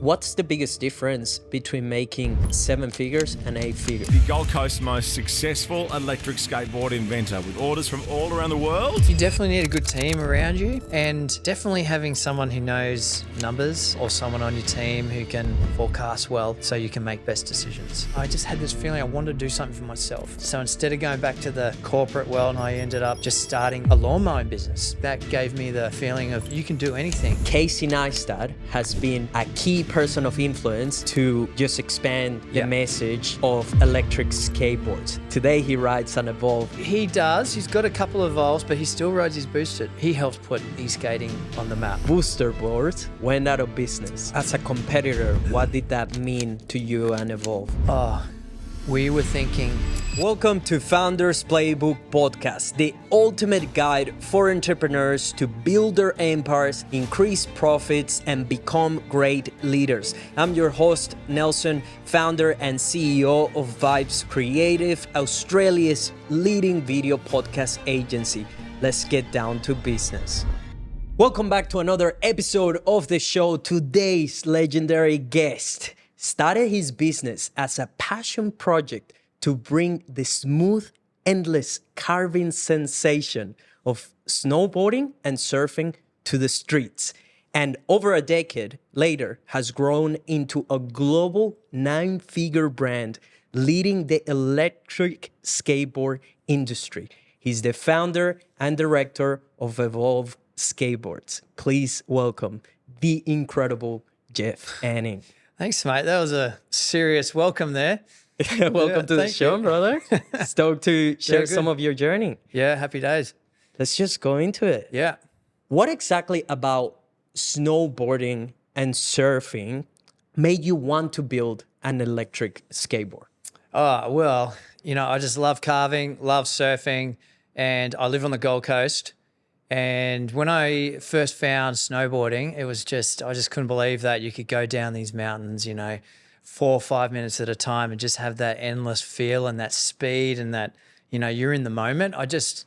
What's the biggest difference between making 7 figures and 8 figures? The Gold Coast's most successful electric skateboard inventor with orders from all around the world. You definitely need a good team around you, and definitely having someone who knows numbers or someone on your team who can forecast well so you can make best decisions. I just had this feeling I wanted to do something for myself. So instead of going back to the corporate world, I ended up just starting a lawn mowing business. That gave me the feeling of you can do anything. Casey Neistat has been a key person of influence to just expand the message of electric skateboards. Today he rides an Evolve. He does. He's got a couple of Evolves, but he still rides his boosted. He helps put e-skating on the map. Booster boards went out of business. As a competitor, what did that mean to you and Evolve? We were thinking, welcome to Founders Playbook podcast, the ultimate guide for entrepreneurs to build their empires, increase profits, and become great leaders. I'm your host, Nelson, founder and CEO of Vibes Creative, Australia's leading video podcast agency. Let's get down to business. Welcome back to another episode of the show. Today's legendary guest started his business as a passion project to bring the smooth, endless carving sensation of snowboarding and surfing to the streets. And over a decade later has grown into a global 9-figure brand leading the electric skateboard industry. He's the founder and director of Evolve Skateboards. Please welcome the incredible Jeff Anning. thanks, mate. That was a serious welcome there. Welcome to the show, brother. Stoked to share good. some of your journey. Yeah, happy days. Let's just go into it. Yeah. What exactly about snowboarding and surfing made you want to build an electric skateboard? Oh, well, I just love carving, love surfing, and I live on the Gold Coast. And when I first found snowboarding, it was I just couldn't believe that you could go down these mountains, 4 or 5 minutes at a time and just have that endless feel and that speed and that, you're in the moment. I just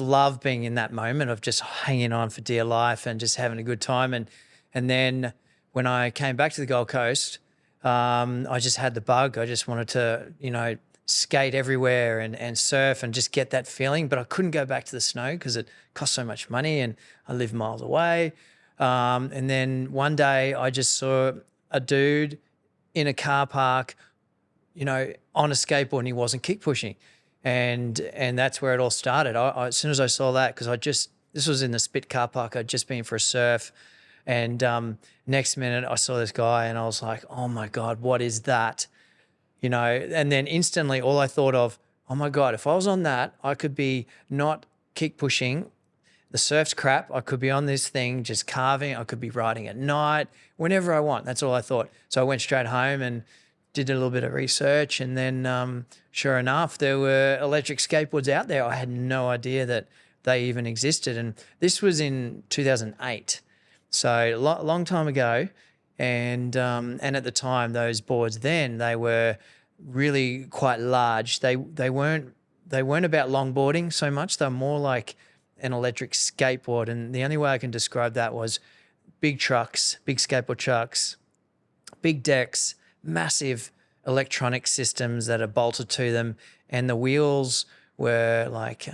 love being in that moment of just hanging on for dear life and just having a good time. And then when I came back to the Gold Coast, I just had the bug. I just wanted to, skate everywhere and surf and just get that feeling. But I couldn't go back to the snow because it cost so much money and I live miles away. And then one day I just saw a dude in a car park, on a skateboard, and he wasn't kick pushing. And that's where it all started. I as soon as I saw that, because this was in the Spit car park, I'd just been for a surf. And next minute I saw this guy and I was like, oh my God, what is that? And then instantly all I thought of, oh my God, if I was on that, I could be not kick pushing. The surf's crap. I could be on this thing just carving. I could be riding at night, whenever I want. That's all I thought. So I went straight home and did a little bit of research. And then sure enough, there were electric skateboards out there. I had no idea that they even existed. And this was in 2008. So a long time ago. And at the time, those boards then, they were really quite large. They weren't about longboarding so much. They're more like an electric skateboard. And the only way I can describe that was big trucks, big skateboard trucks, big decks, massive electronic systems that are bolted to them. And the wheels were like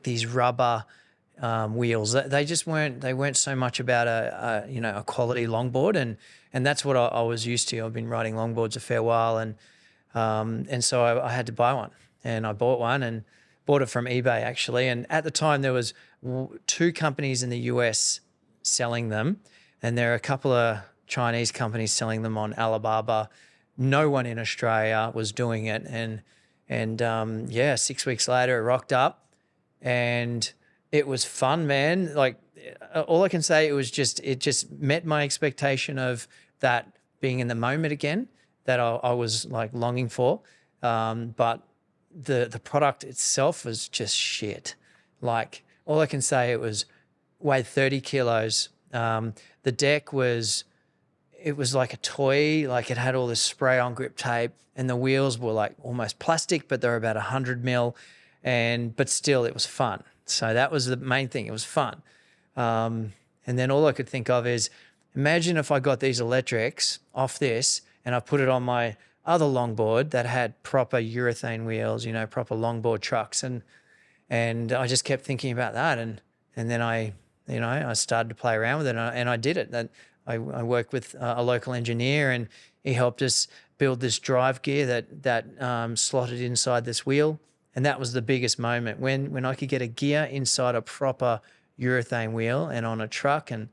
these rubber wheels. They just weren't so much about a quality longboard. And that's what I was used to. I've been riding longboards a fair while. And so I had to buy one, and I bought one and bought it from eBay actually. And at the time there was 2 companies in the US selling them, and there are a couple of Chinese companies selling them on Alibaba. No one in Australia was doing it. And 6 weeks later it rocked up, and it was fun, man. Like all I can say, it just met my expectation of that being in the moment again that I was like longing for. But the product itself was just shit. Like all I can say, it weighed 30 kilos. The deck was like a toy. Like it had all this spray on grip tape, and the wheels were like almost plastic, but they're about 100 mil. But still it was fun. So that was the main thing. It was fun. And then all I could think of is imagine if I got these electrics off this and I put it on my other longboard that had proper urethane wheels, you know, proper longboard trucks. And I just kept thinking about that. And then I started to play around with it and I did it. I worked with a local engineer and he helped us build this drive gear that slotted inside this wheel. And that was the biggest moment when I could get a gear inside a proper urethane wheel and on a truck and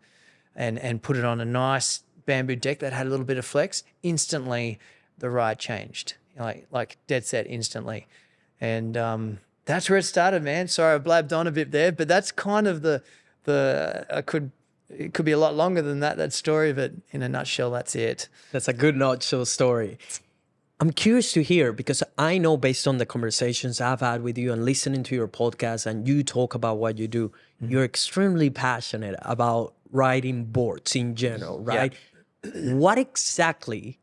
put it on a nice bamboo deck that had a little bit of flex. Instantly, the ride changed, like dead set instantly. And that's where it started, man. Sorry, I blabbed on a bit there, but that's kind of it could be a lot longer than that story, but in a nutshell, that's it. That's a good nutshell story. I'm curious to hear, because I know based on the conversations I've had with you and listening to your podcast and you talk about what you do, you're extremely passionate about riding boards in general, right? Yeah. What exactly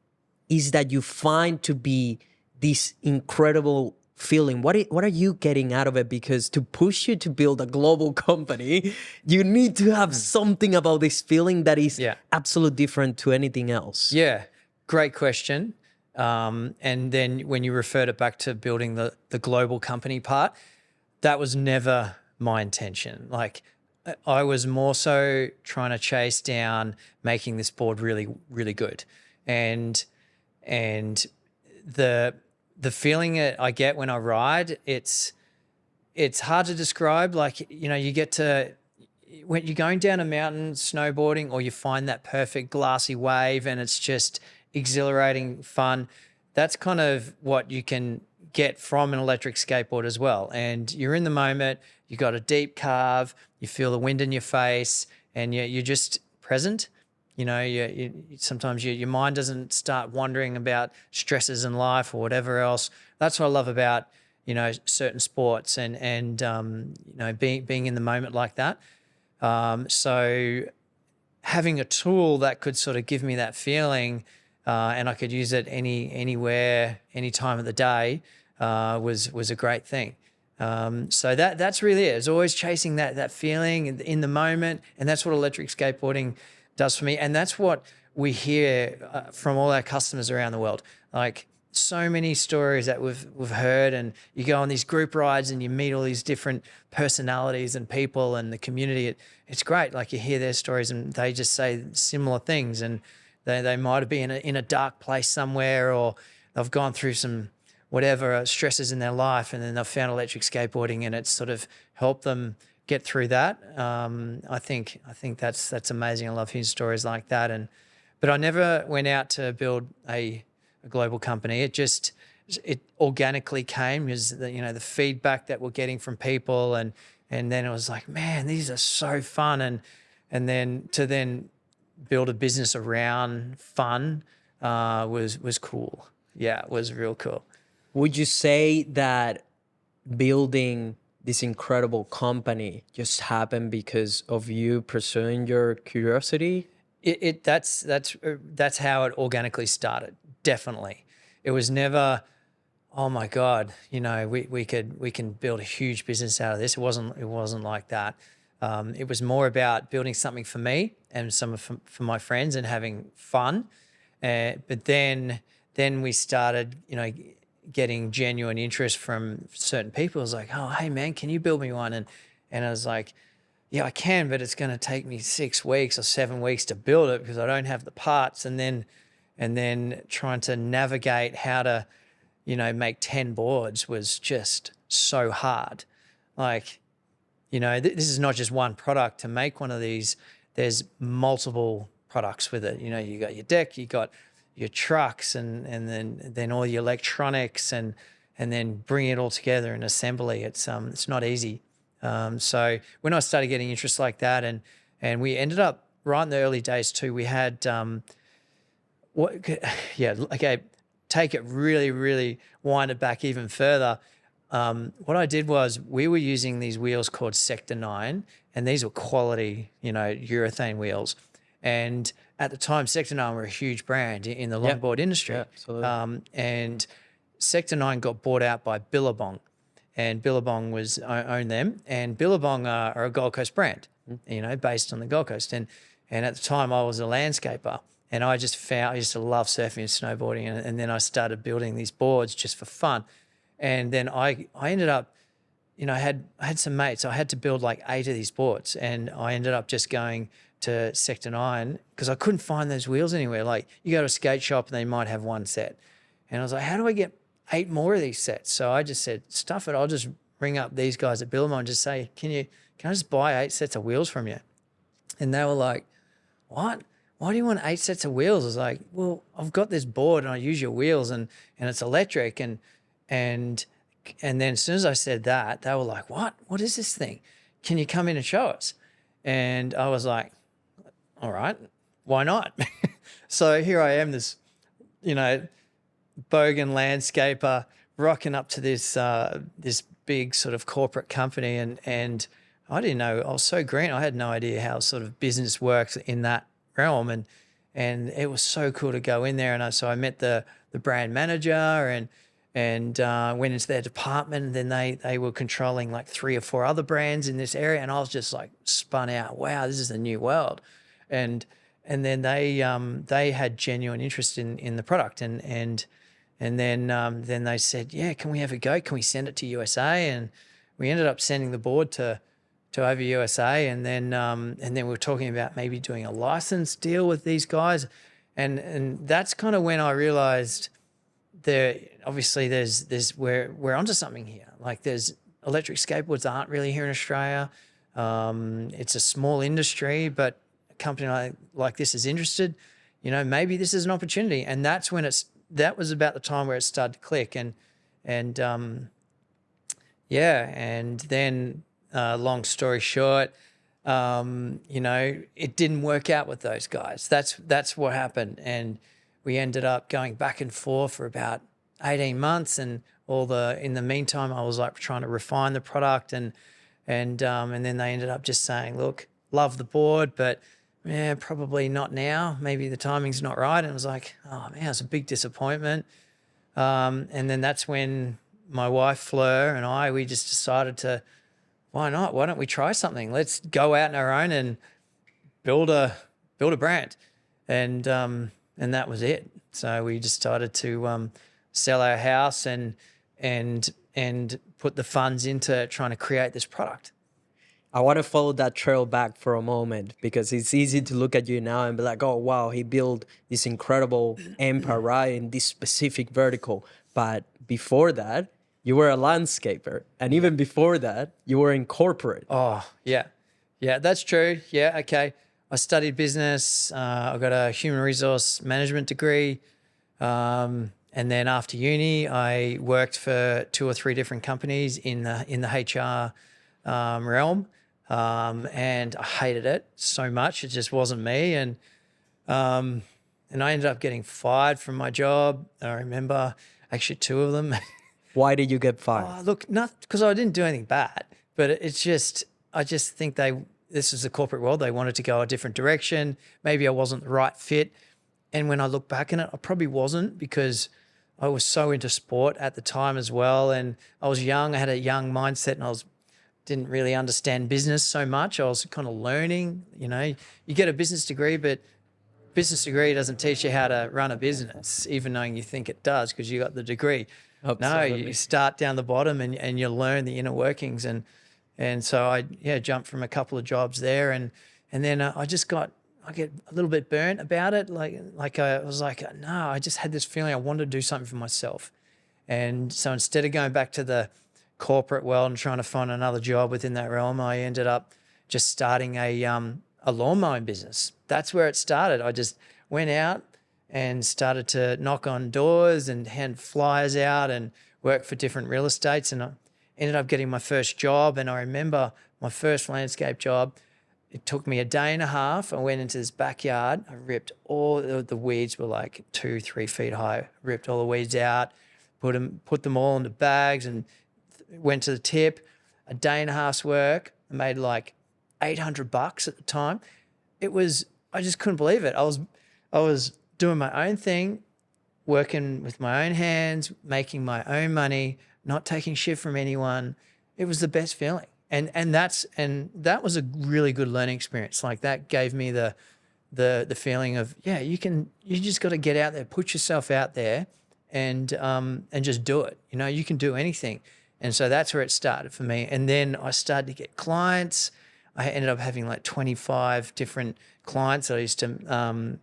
is that you find to be this incredible feeling? What are you getting out of it? Because to push you to build a global company, you need to have something about this feeling that is absolutely different to anything else. Yeah, great question. And then when you referred it back to building the global company part, that was never my intention. Like I was more so trying to chase down making this board really, really good. And the feeling that I get when I ride, it's hard to describe. Like, you know, you get to, when you're going down a mountain snowboarding or you find that perfect glassy wave and it's just exhilarating fun, that's kind of what you can get from an electric skateboard as well. And you're in the moment, you got a deep carve, you feel the wind in your face and you're just present. You know, sometimes your mind doesn't start wondering about stresses in life or whatever else. That's what I love about, you know, certain sports and you know, being in the moment like that. So having a tool that could sort of give me that feeling and I could use it anywhere, any time of the day was a great thing. So that's really it. It's always chasing that feeling in the moment, and that's what electric skateboarding does for me. And that's what we hear from all our customers around the world. Like so many stories that we've heard, and you go on these group rides and you meet all these different personalities and people and the community. It's great. Like you hear their stories and they just say similar things, and they might have been in a dark place somewhere, or they've gone through some whatever stresses in their life, and then they've found electric skateboarding and it's sort of helped them get through that. I think that's amazing. I love hearing stories like that. But I never went out to build a global company. It organically came as the feedback that we're getting from people, and then it was like, man, these are so fun, and then build a business around fun was cool. Yeah, it was real cool. Would you say that building this incredible company just happened because of you pursuing your curiosity? That's how it organically started. Definitely. It was never, oh my God, we can build a huge business out of this. It wasn't like that. It was more about building something for me and for my friends and having fun. But then we started, getting genuine interest from certain people. It was like, oh, hey man, can you build me one? And I was like, yeah, I can, but it's going to take me 6 weeks or 7 weeks to build it because I don't have the parts. And then trying to navigate how to, make 10 boards was just so hard. Like, this is not just one product. To make one of these, there's multiple products with it. You got your deck, you got your trucks, and then all your electronics, and then bring it all together in assembly. It's not easy. So when I started getting interest like that, and we ended up right in the early days too, we had take it really, really wind it back even further. What I did was we were using these wheels called Sector 9, and these were quality, urethane wheels. And at the time, Sector 9 were a huge brand in the longboard industry. Yeah, absolutely. And Sector 9 got bought out by Billabong, and Billabong owned them. And Billabong are a Gold Coast brand, based on the Gold Coast. And at the time I was a landscaper, and I used to love surfing and snowboarding. And then I started building these boards just for fun. And then I ended up, I had some mates. I had to build like 8 of these boards, and I ended up just going to Sector 9 because I couldn't find those wheels anywhere. Like, you go to a skate shop and they might have one set. And I was like, how do I get 8 more of these sets? So I just said, stuff it. I'll just ring up these guys at Billabong and just say, can I just buy 8 sets of wheels from you? And they were like, what? Why do you want 8 sets of wheels? I was like, well, I've got this board and I use your wheels, and it's electric. And then as soon as I said that, they were like, what? What is this thing? Can you come in and show us? And I was like, all right, why not? So here I am, this, bogan landscaper rocking up to this big sort of corporate company, and I didn't know. I was so green. I had no idea how sort of business works in that realm, and it was so cool to go in there. And so I met the brand manager and went into their department. And then they were controlling like 3 or 4 other brands in this area, and I was just like spun out. Wow, this is a new world. And then they had genuine interest in the product, and then they said, yeah, can we have a go? Can we send it to USA? And we ended up sending the board to over USA, and then we were talking about maybe doing a license deal with these guys, and that's kind of when I realized we're onto something here. Like, there's electric skateboards aren't really here in Australia. It's a small industry, but a company like this is interested. Maybe this is an opportunity, and that's when that was about the time where it started to click, and then long story short, it didn't work out with those guys. That's what happened, and we ended up going back and forth for about 18 months, and in the meantime, I was like trying to refine the product, and then they ended up just saying, look, love the board, but yeah, probably not now. Maybe the timing's not right. And I was like, oh man, it's a big disappointment. And then that's when my wife Fleur and we just decided to, why not? Why don't we try something? Let's go out on our own and build a brand. And that was it. So we just started to sell our house and put the funds into trying to create this product. I want to follow that trail back for a moment, because it's easy to look at you now and be like, oh, wow, he built this incredible empire, right, in this specific vertical. But before that, you were a landscaper. And even before that, you were in corporate. Oh, yeah. Yeah, that's true. Yeah, okay. I studied business. I got a human resource management degree. And then after uni, I worked for 2 or 3 different companies in the HR realm. And I hated it so much. It just wasn't me. And I ended up getting fired from my job. I remember actually 2 of them. Why did you get fired? Oh, look, not because I didn't do anything bad, but I just think this is the corporate world. They wanted to go a different direction. Maybe I wasn't the right fit. And when I look back on it, I probably wasn't, because I was so into sport at the time as well. And I was young. I had a young mindset, and didn't really understand business so much. I was kind of learning, you get a business degree, but business degree doesn't teach you how to run a business, even though you think it does because you got the degree. Absolutely. No, you start down the bottom and you learn the inner workings. And so I jumped from a couple of jobs there, and then I get a little bit burnt about it. Like I was like, no, I just had this feeling I wanted to do something for myself. And so instead of going back to the corporate world and trying to find another job within that realm, I ended up just starting a lawn mowing business. That's where it started. I just went out and started to knock on doors and hand flyers out and work for different real estates, and I ended up getting my first job. And I remember my first landscape job, it took me a day and a half. I went into this backyard. I ripped all the weeds, were like 2-3 feet high. Ripped all the weeds out, put them all into bags, and went to the tip. A day and a half's work. I made like $800 at the time. I just couldn't believe it. I was doing my own thing, working with my own hands, making my own money, not taking shit from anyone. It was the best feeling. And that was a really good learning experience. Like, that gave me the the feeling of, you just got to get out there, put yourself out there and just do it. You know, you can do anything. And so that's where it started for me. And then I started to get clients. I ended up having like 25 different clients that I used to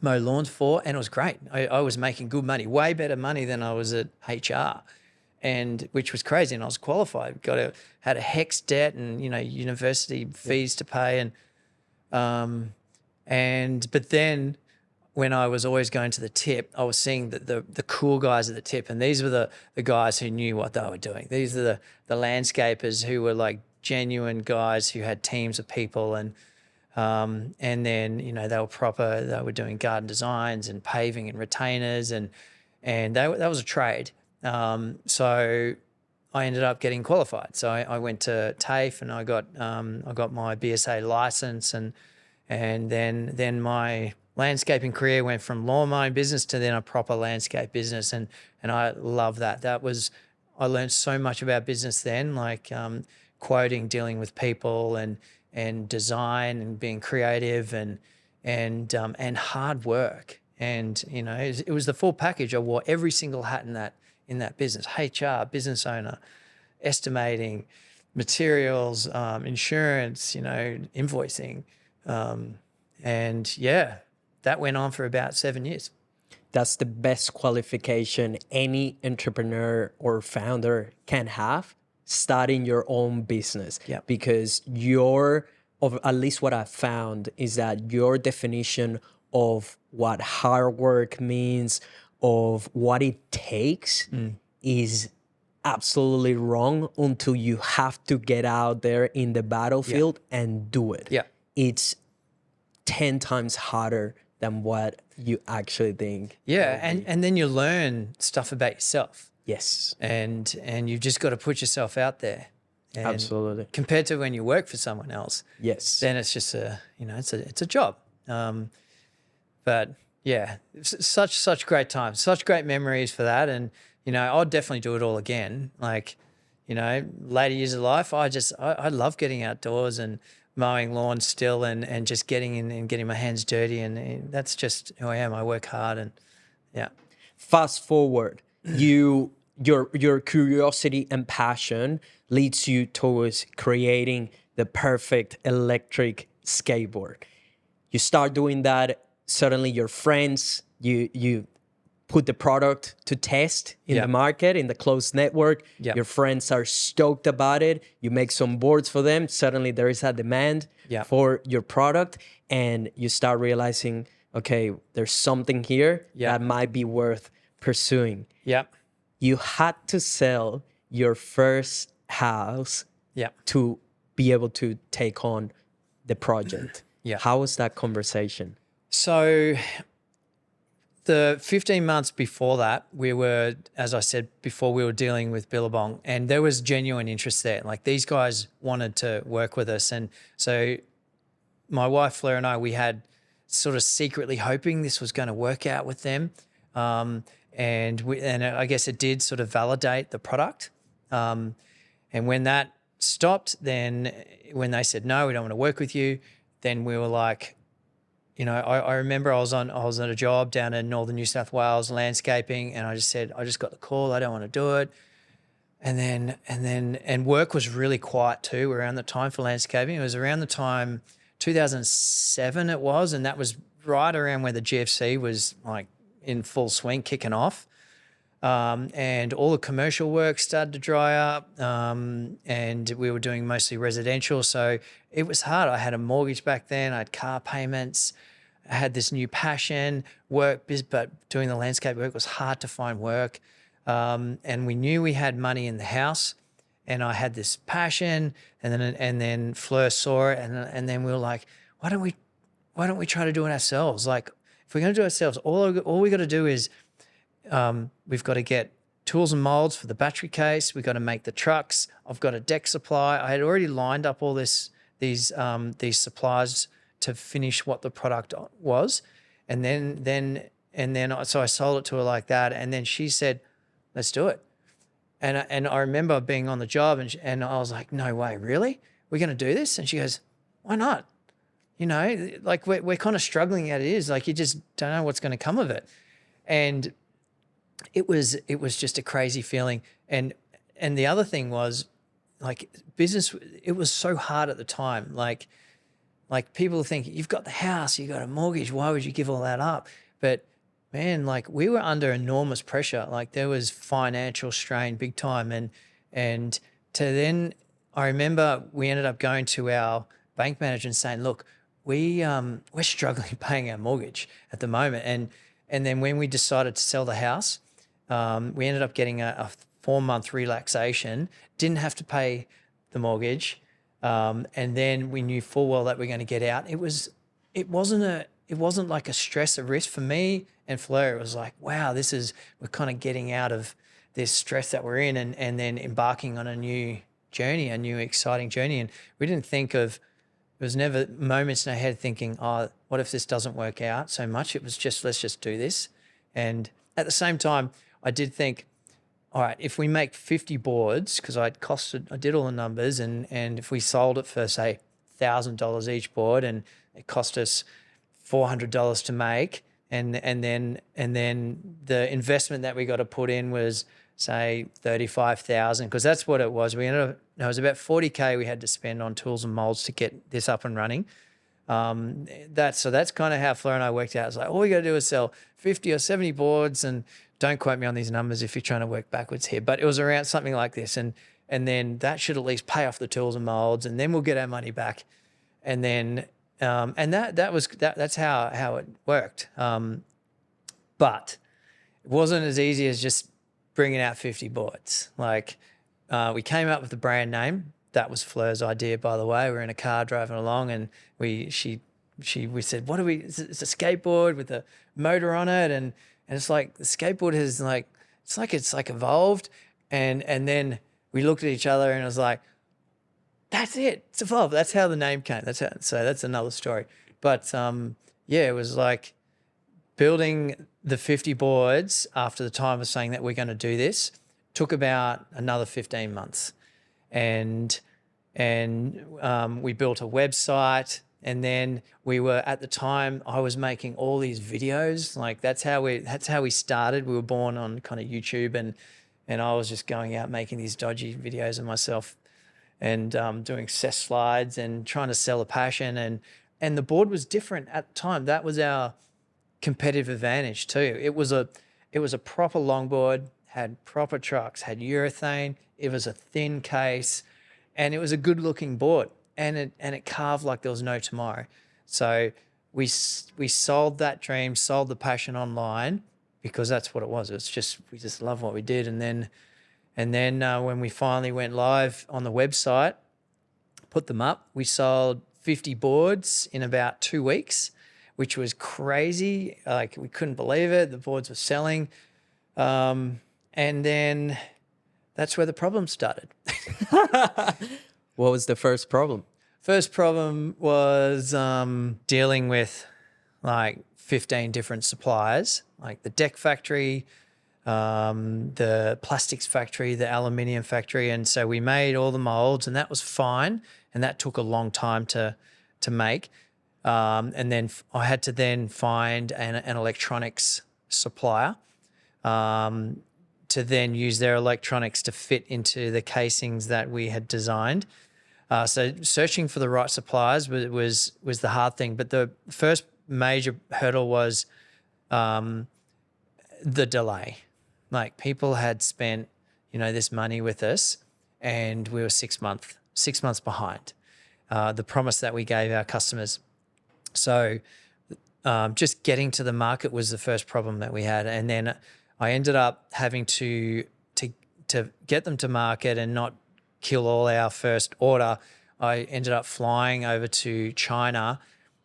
mow lawns for, and it was great. I was making good money, way better money than I was at HR, and which was crazy. And I was qualified, had a HEX debt and, you know, university fees to pay. But then when I was always going to the tip, I was seeing the cool guys at the tip, and these were the guys who knew what they were doing. These are the landscapers who were like genuine guys who had teams of people, and then, you know, they were doing garden designs and paving and retainers, and that was a trade. So I ended up getting qualified. So I went to TAFE and I got my BSA license, and then my landscaping career went from lawn mowing business to then a proper landscape business, and I love that. I learned so much about business then, like quoting, dealing with people, and design, and being creative, and hard work. And, you know, it was the full package. I wore every single hat in that business: HR, business owner, estimating, materials, insurance, you know, invoicing. That went on for about 7 years. That's the best qualification any entrepreneur or founder can have, starting your own business. Yeah. Because at least what I found is that your definition of what hard work means, of what it takes, is absolutely wrong until you have to get out there in the battlefield and do it. Yeah. It's 10 times harder than what you actually think. Yeah, and then you learn stuff about yourself. Yes. And you've just got to put yourself out there. And absolutely. Compared to when you work for someone else. Yes. Then it's just it's a job. But yeah, such great times, such great memories for that. And, you know, I'll definitely do it all again. Like, you know, later years of life, I love getting outdoors and mowing lawns still, and just getting in and getting my hands dirty. And that's just who I am. I work hard, and yeah. Fast forward, your curiosity and passion leads you towards creating the perfect electric skateboard. You start doing that. Suddenly your friends, you put the product to test in the market, in the closed network. Your friends are stoked about it. You make some boards for them. Suddenly there is a demand for your product, and you start realizing, okay, there's something here that might be worth pursuing. You had to sell your first house to be able to take on the project. How was that conversation? So the 15 months before that, we were, as I said before, we were dealing with Billabong, and there was genuine interest there. Like, these guys wanted to work with us. And so my wife, Fleur, and I, we had sort of secretly hoping this was going to work out with them. And I guess it did sort of validate the product. And when that stopped, then when they said, no, we don't want to work with you, then we were like, you know, I remember I was on a job down in northern New South Wales, landscaping, and I just said, I just got the call, I don't want to do it. And work was really quiet too around the time for landscaping. It was around the time 2007 it was, and that was right around where the GFC was like in full swing, kicking off. And all the commercial work started to dry up, and we were doing mostly residential. So it was hard. I had a mortgage back then. I had car payments. I had this new passion, but doing the landscape work was hard to find work. And we knew we had money in the house, and I had this passion, and then Fleur saw it, and then we were like, why don't we try to do it ourselves? Like, if we're going to do it ourselves, all we got to do is, we've got to get tools and molds for the battery case. We've got to make the trucks. I've got a deck supply. I had already lined up all these supplies to finish what the product was. And then so I sold it to her like that. And then she said, let's do it. And I remember being on the job, and I was like, no way, really? We're going to do this? And she goes, why not? you know, like we're kind of struggling at it is like, you just don't know what's going to come of it. And it was just a crazy feeling. And the other thing was like business, it was so hard at the time. Like people think you've got the house, you got a mortgage, why would you give all that up? But man, like we were under enormous pressure. Like there was financial strain big time. And to then I remember we ended up going to our bank manager and saying, look, we're struggling paying our mortgage at the moment. And then when we decided to sell the house, we ended up getting a 4-month relaxation, didn't have to pay the mortgage. And then we knew full well that we're going to get out. It wasn't like a stress or risk for me and Fleur. It was like, wow, we're kind of getting out of this stress that we're in and then embarking on a new journey, a new exciting journey. And we didn't think of, it was never moments in our head thinking, oh, what if this doesn't work out so much? It was just, let's just do this. And at the same time, I did think, all right, if we make 50 boards, because I did all the numbers, and if we sold it for, say, $1,000 each board, and it cost us $400 to make, and then the investment that we got to put in was, say, $35,000, because that's what it was. It was about $40K we had to spend on tools and molds to get this up and running. That's kind of how Fleur and I worked out. It's like, all we got to do is sell 50 or 70 boards, and don't quote me on these numbers if you're trying to work backwards here, but it was around something like this. And then that should at least pay off the tools and molds, and then we'll get our money back. And then, that's how it worked. But it wasn't as easy as just bringing out 50 boards. Like, we came up with the brand name. That was Fleur's idea, by the way. We were in a car driving along, and we said, what it's a skateboard with a motor on it, and it's like the skateboard has it's like evolved, and then we looked at each other and it was like, that's it, it's evolved. That's how the name came. So that's another story. But it was like building the 50 boards after the time of saying that we're going to do this took about another 15 months. And we built a website, and then we were, at the time, I was making all these videos. Like that's how we started. We were born on kind of YouTube, and I was just going out making these dodgy videos of myself and doing cess slides and trying to sell a passion. And the board was different at the time. That was our competitive advantage too. It was a proper longboard, had proper trucks, had urethane. It was a thin case, and it was a good looking board, and it carved like there was no tomorrow. So we sold that dream, sold the passion online, because that's what it was. It's just, we just love what we did. And then when we finally went live on the website, put them up, we sold 50 boards in about 2 weeks, which was crazy. Like, we couldn't believe it. The boards were selling. And then that's where the problem started. What was the first problem? First problem was dealing with like 15 different suppliers, like the deck factory, the plastics factory, the aluminium factory. And so we made all the molds, and that was fine. And that took a long time to make. And then I had to then find an electronics supplier to then use their electronics to fit into the casings that we had designed. So searching for the right suppliers was the hard thing. But the first major hurdle was the delay. Like, people had spent, this money with us, and we were 6 months behind the promise that we gave our customers. So just getting to the market was the first problem that we had. And then I ended up having to get them to market and not kill all our first order. I ended up flying over to China,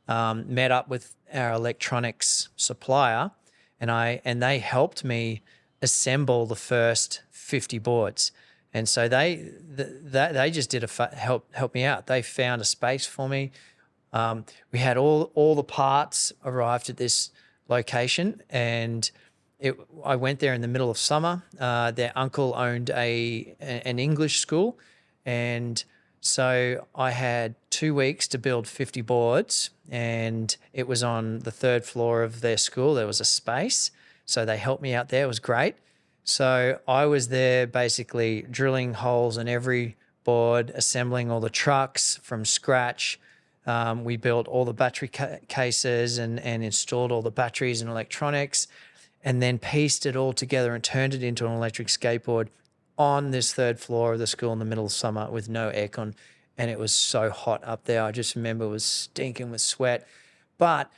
met up with our electronics supplier, and they helped me assemble the first 50 boards. And so they just did help me out. They found a space for me. We had all the parts arrived at this location, and I went there in the middle of summer. Their uncle owned an English school, and So I had 2 weeks to build 50 boards, and it was on the 3rd floor of their school. There was a space. So they helped me out there. It was great. So I was there basically drilling holes in every board, assembling all the trucks from scratch. We built all the battery cases and installed all the batteries and electronics, and then pieced it all together and turned it into an electric skateboard on this 3rd floor of the school in the middle of summer with no aircon. And it was so hot up there. I just remember it was stinking with sweat. But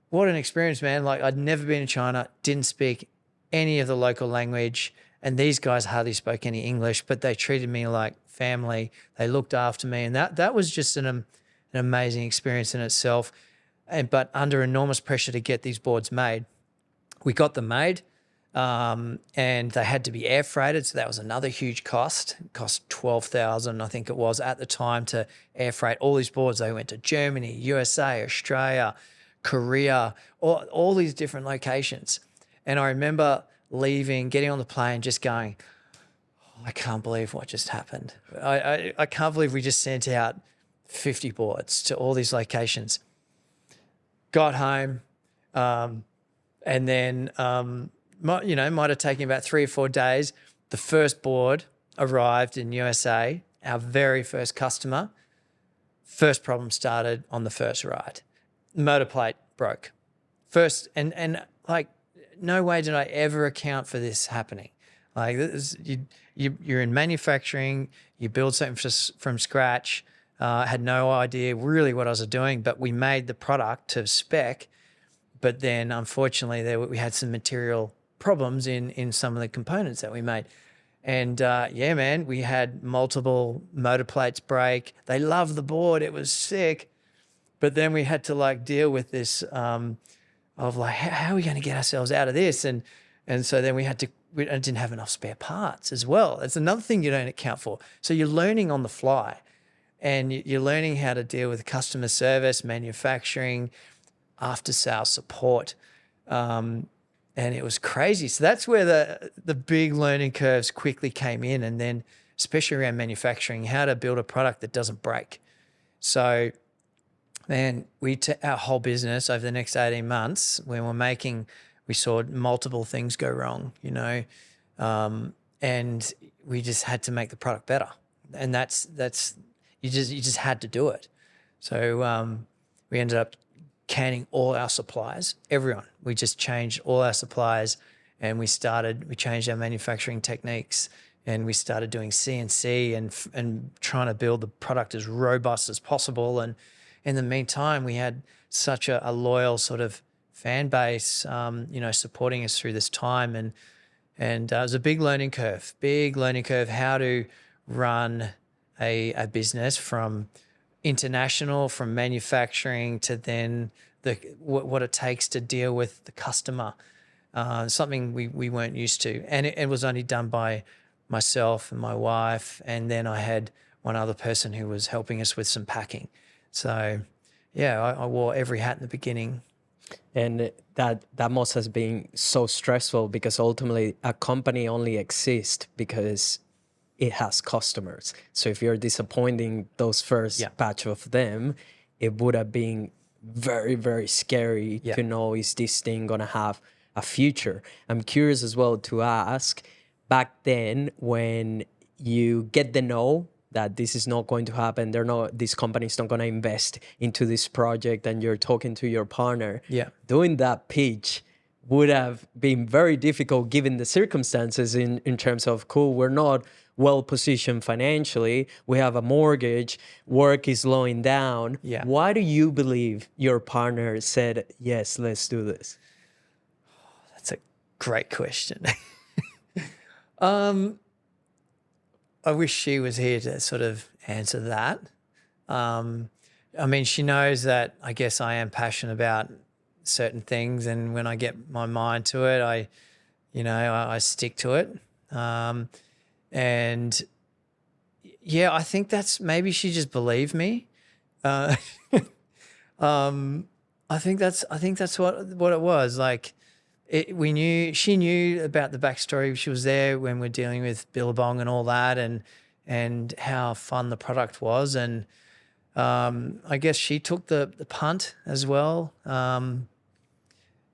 what an experience, man. Like, I'd never been in China, didn't speak any of the local language, and these guys hardly spoke any English, but they treated me like family. They looked after me, and that was just an amazing experience in itself. But under enormous pressure to get these boards made. We got them made, and they had to be air freighted, so that was another huge cost. It cost $12,000, I think it was, at the time, to air freight all these boards. They went to Germany, USA, Australia, Korea, all these different locations. And I remember leaving, getting on the plane, just going, oh, I can't believe what just happened. I can't believe we just sent out 50 boards to all these locations. Got home, and then, might have taken about 3 or 4 days. The first board arrived in USA, our very first customer. First problem started on the first ride. Motor plate broke. First, and like, no way did I ever account for this happening. Like, this, you're in manufacturing, you build something from scratch. I had no idea really what I was doing, but we made the product to spec. But then, unfortunately, we had some material problems in some of the components that we made. And yeah, man, we had multiple motor plates break. They loved the board. It was sick. But then we had to like deal with this of like, how are we going to get ourselves out of this? And so then we didn't have enough spare parts as well. That's another thing you don't account for. So you're learning on the fly, and you're learning how to deal with customer service, manufacturing, after sales support. And it was crazy. So that's where the big learning curves quickly came in. And then especially around manufacturing, how to build a product that doesn't break. So, man, our whole business over the next 18 months, when we saw multiple things go wrong, and we just had to make the product better. And that's you just had to do it. So we ended up canning all our suppliers, everyone. We just changed all our suppliers, and we changed our manufacturing techniques, and we started doing CNC and trying to build the product as robust as possible. And in the meantime, we had such a loyal sort of fan base, supporting us through this time. And it was a big learning curve, how to run a business from international, from manufacturing to then what it takes to deal with the customer, something we weren't used to. And it was only done by myself and my wife, and then I had one other person who was helping us with some packing. So yeah, I wore every hat in the beginning. And that must have been so stressful, because ultimately a company only exists because it has customers. So if you're disappointing those first batch of them, it would have been very, very scary to know, is this thing going to have a future? I'm curious as well to ask, back then when you get the no that this is not going to happen, this company's not going to invest into this project, and you're talking to your partner, doing that pitch would have been very difficult given the circumstances in terms of, cool, we're not well positioned financially, we have a mortgage, work is slowing down. Why do you believe your partner said, yes, let's do this? That's a great question. I wish she was here to sort of answer that. I mean, she knows that I guess I am passionate about certain things, and when I get my mind to it, I stick to it. And yeah, I think maybe she just believed me. I think that's what it was. Like, she knew about the backstory. She was there when we're dealing with Billabong and all that, and and how fun the product was. And I guess she took the punt as well.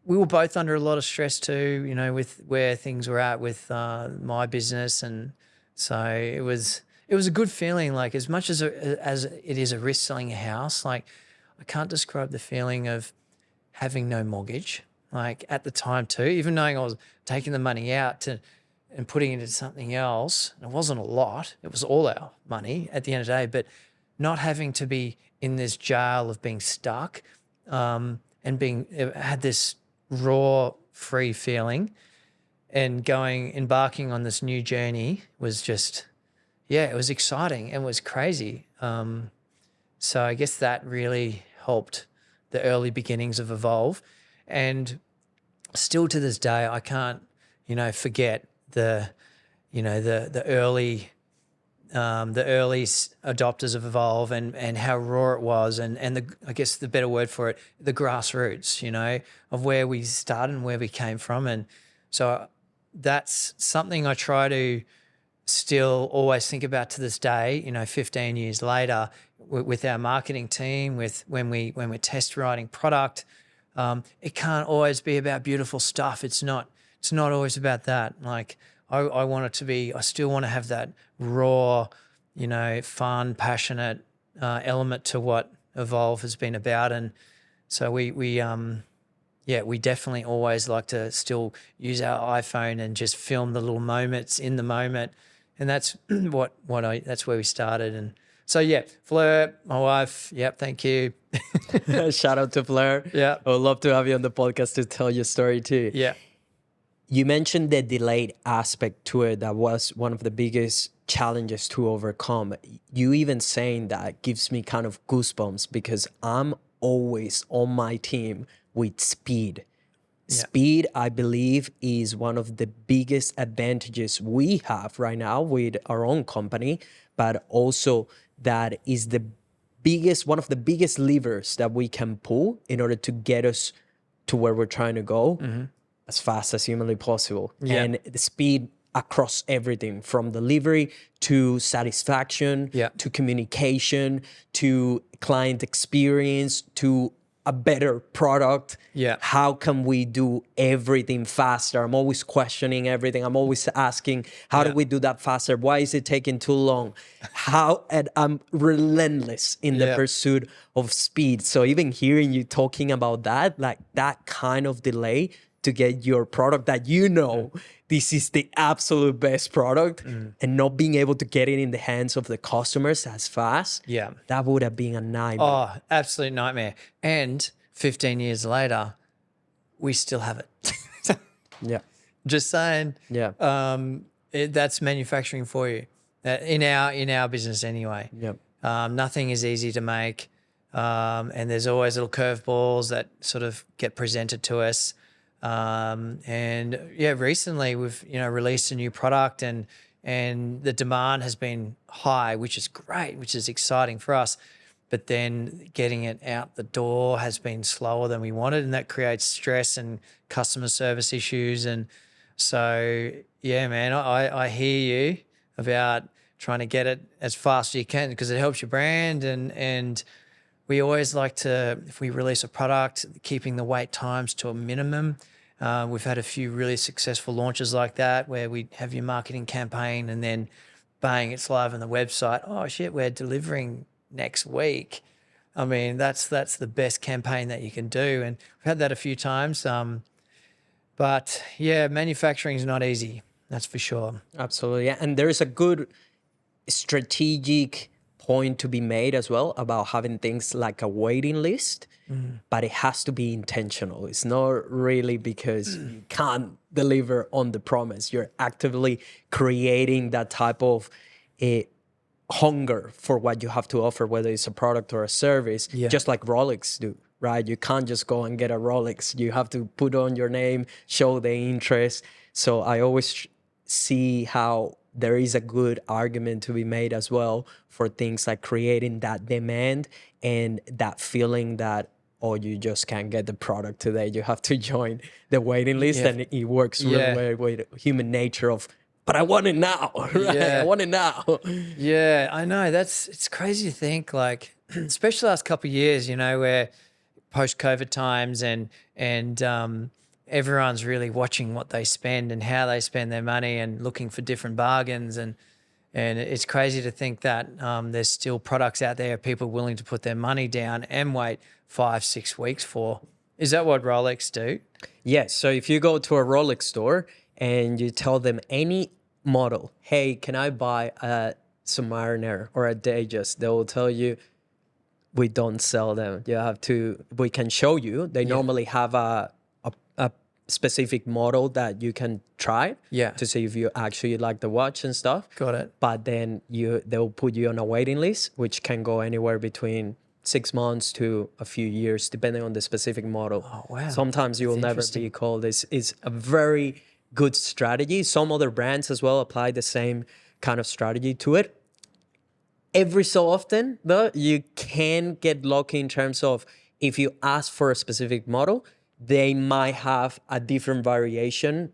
We were both under a lot of stress too, you know, with where things were at with my business, and so it was a good feeling. Like, as much as it is a risk selling a house, like, I can't describe the feeling of having no mortgage. Like, at the time too, even knowing I was taking the money out and putting it into something else, it wasn't a lot. It was all our money at the end of the day, but not having to be in this jail of being stuck, and had this raw, free feeling, and embarking on this new journey was just, it was exciting and was crazy. So I guess that really helped the early beginnings of Evolve, and still to this day, I can't, forget the early adopters of Evolve and how raw it was, and I guess the better word for it, the grassroots, of where we started and where we came from. And so that's something I try to still always think about to this day, 15 years later, with our marketing team, when we're test writing product. It can't always be about beautiful stuff. It's not always about that. Like, I want it to be, I still want to have that raw, fun, passionate element to what Evolve has been about. And so we definitely always like to still use our iPhone and just film the little moments in the moment. And that's that's where we started. And so, Fleur, my wife, thank you. Shout out to Fleur. Yeah. I would love to have you on the podcast to tell your story too. Yeah. You mentioned the delayed aspect to it. That was one of the biggest challenges to overcome. You even saying that gives me kind of goosebumps, because I'm always on my team with speed. Yeah. Speed, I believe, is one of the biggest advantages we have right now with our own company, but also that is one of the biggest levers that we can pull in order to get us to where we're trying to go. Mm-hmm. As fast as humanly possible. Yeah. And the speed across everything, from delivery to satisfaction, to communication, to client experience, to a better product. Yeah. How can we do everything faster? I'm always questioning everything. I'm always asking, how do we do that faster? Why is it taking too long? And I'm relentless in the pursuit of speed. So even hearing you talking about that, like that kind of delay to get your product that this is the absolute best product, and not being able to get it in the hands of the customers as fast, that would have been a nightmare. Oh, absolute nightmare. And 15 years later, we still have it. Yeah. Just saying. Yeah. That's manufacturing for you. In our business anyway. Yep. Nothing is easy to make. And there's always little curveballs that sort of get presented to us. Recently we've, released a new product, and the demand has been high, which is great, which is exciting for us. But then getting it out the door has been slower than we wanted, and that creates stress and customer service issues. And so, man, I hear you about trying to get it as fast as you can, because it helps your brand. And we always like to, if we release a product, keeping the wait times to a minimum. We've had a few really successful launches like that, where we have your marketing campaign and then bang, it's live on the website. Oh shit, we're delivering next week. I mean, that's the best campaign that you can do. And we've had that a few times. But manufacturing is not easy. That's for sure. Absolutely. And there's a good strategic point to be made as well about having things like a waiting list, but it has to be intentional. It's not really because you can't deliver on the promise. You're actively creating that type of hunger for what you have to offer, whether it's a product or a service, just like Rolex do, right? You can't just go and get a Rolex. You have to put on your name, show the interest. So I always see how there is a good argument to be made as well for things like creating that demand and that feeling that, oh, you just can't get the product today. You have to join the waiting list, and it works really well with human nature of but I want it now, right? Yeah. I want it now. Yeah, I know. It's crazy to think, like, especially the last couple of years, where post-COVID times and everyone's really watching what they spend and how they spend their money and looking for different bargains and it's crazy to think that there's still products out there people willing to put their money down and wait 5-6 weeks for. Is that what Rolex do? Yes. So if you go to a Rolex store and you tell them any model, hey, can I buy a Submariner or a Datejust? They will tell you, we don't sell them. We can show you. They normally have a specific model that you can try to see if you actually like the watch and stuff. Got it. But then they'll put you on a waiting list, which can go anywhere between 6 months to a few years, depending on the specific model. Oh, wow. Sometimes you will never be called. It's a very good strategy. Some other brands as well apply the same kind of strategy to it. Every so often, though, you can get lucky in terms of if you ask for a specific model, they might have a different variation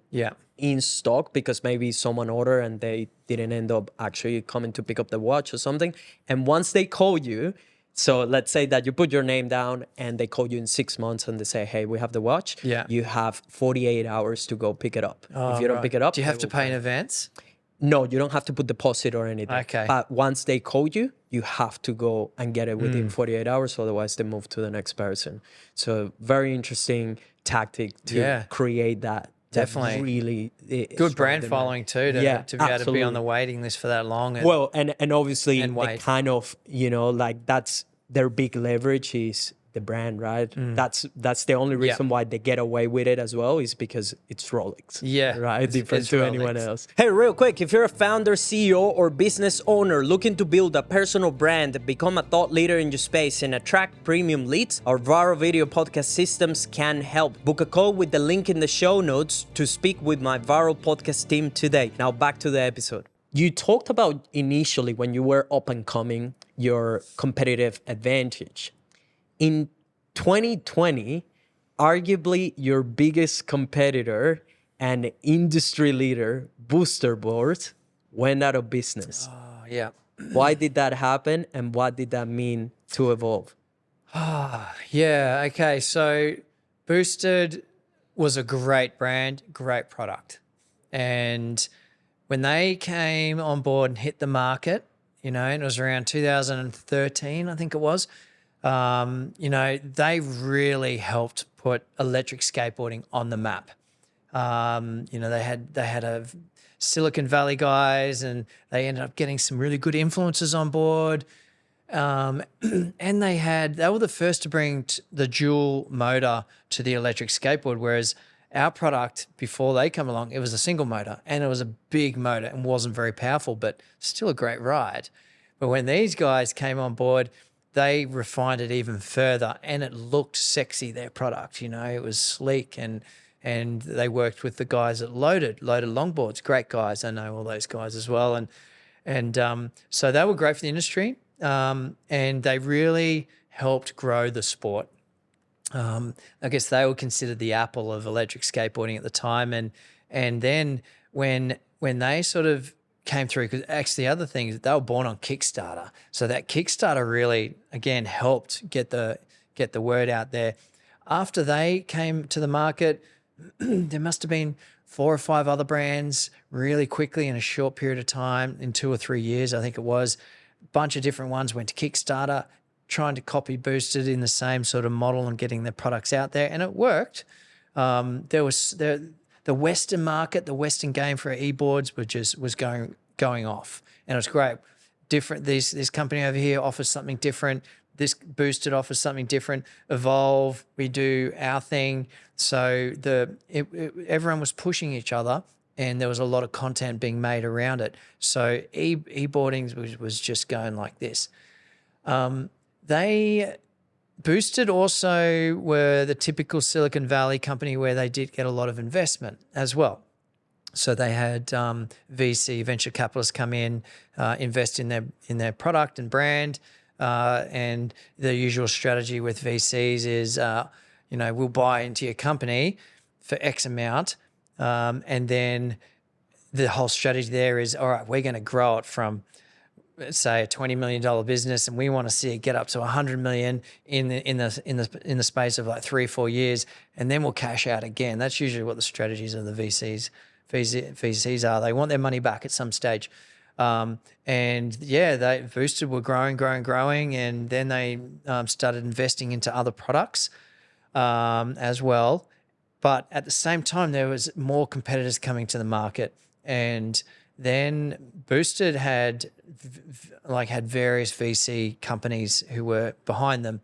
in stock because maybe someone ordered and they didn't end up actually coming to pick up the watch or something. And once they call you, so let's say that you put your name down and they call you in 6 months and they say, hey, we have the watch. Yeah. You have 48 hours to go pick it up. Oh, if you don't pick it up, do you have to pay in advance? No, you don't have to put deposit or anything. Okay. But once they call you, you have to go and get it within 48 hours. Otherwise, they move to the next person. So very interesting tactic to create that. Definitely. Really good brand following too to be able to be on the waiting list for that long. And obviously wait. the kind of, like that's their big leverage is the brand, right? That's the only reason why they get away with it as well is because it's Rolex. Yeah. Right? Different to Rolex. anyone else. Hey, real quick, if you're a founder, CEO, or business owner looking to build a personal brand, become a thought leader in your space, and attract premium leads, our viral video podcast systems can help. Book a call with the link in the show notes to speak with my viral podcast team today. Now back to the episode. You talked about initially when you were up and coming, your competitive advantage. In 2020, arguably your biggest competitor and industry leader, Booster Boards, went out of business. Oh, yeah. Why did that happen and what did that mean to Evolve? Yeah, okay. So Boosted was a great brand, great product. And when they came on board and hit the market, and it was around 2013, I think it was, they really helped put electric skateboarding on the map. They had a Silicon Valley guys and they ended up getting some really good influencers on board. And they were the first to bring the dual motor to the electric skateboard, whereas our product before they come along, it was a single motor and it was a big motor and wasn't very powerful, but still a great ride. But when these guys came on board, they refined it even further and it looked sexy, their product, it was sleek and they worked with the guys that loaded longboards, great guys. I know all those guys as well. And so they were great for the industry and they really helped grow the sport. I guess they were considered the Apple of electric skateboarding at the time. And then when they sort of came through, because actually the other thing is they were born on Kickstarter. So that Kickstarter really, again, helped get the word out there. After they came to the market, there must have been 4 or 5 other brands really quickly in a short period of time, in 2 or 3 years, I think it was. A bunch of different ones went to Kickstarter, trying to copy Boosted in the same sort of model and getting their products out there, and it worked. The Western market, the Western game for e-boards was going off, and it was great. Different. This company over here offers something different. This Boosted offers something different. Evolve, we do our thing. So everyone was pushing each other, and there was a lot of content being made around it. So e-boarding was just going like this. Boosted also were the typical Silicon Valley company where they did get a lot of investment as well. So they had VC, venture capitalists, come in, invest in their product and brand, and the usual strategy with VCs is, we'll buy into your company for X amount, and then the whole strategy there is, all right, we're going to grow it from, say, a $20 million business, and we want to see it get up to 100 million in the space of like 3 or 4 years, and then we'll cash out again. That's usually what the strategies of the VCs are. They want their money back at some stage. And yeah, they Boosted were growing, and then they started investing into other products as well. But at the same time, there was more competitors coming to the market, and then Boosted had various VC companies who were behind them.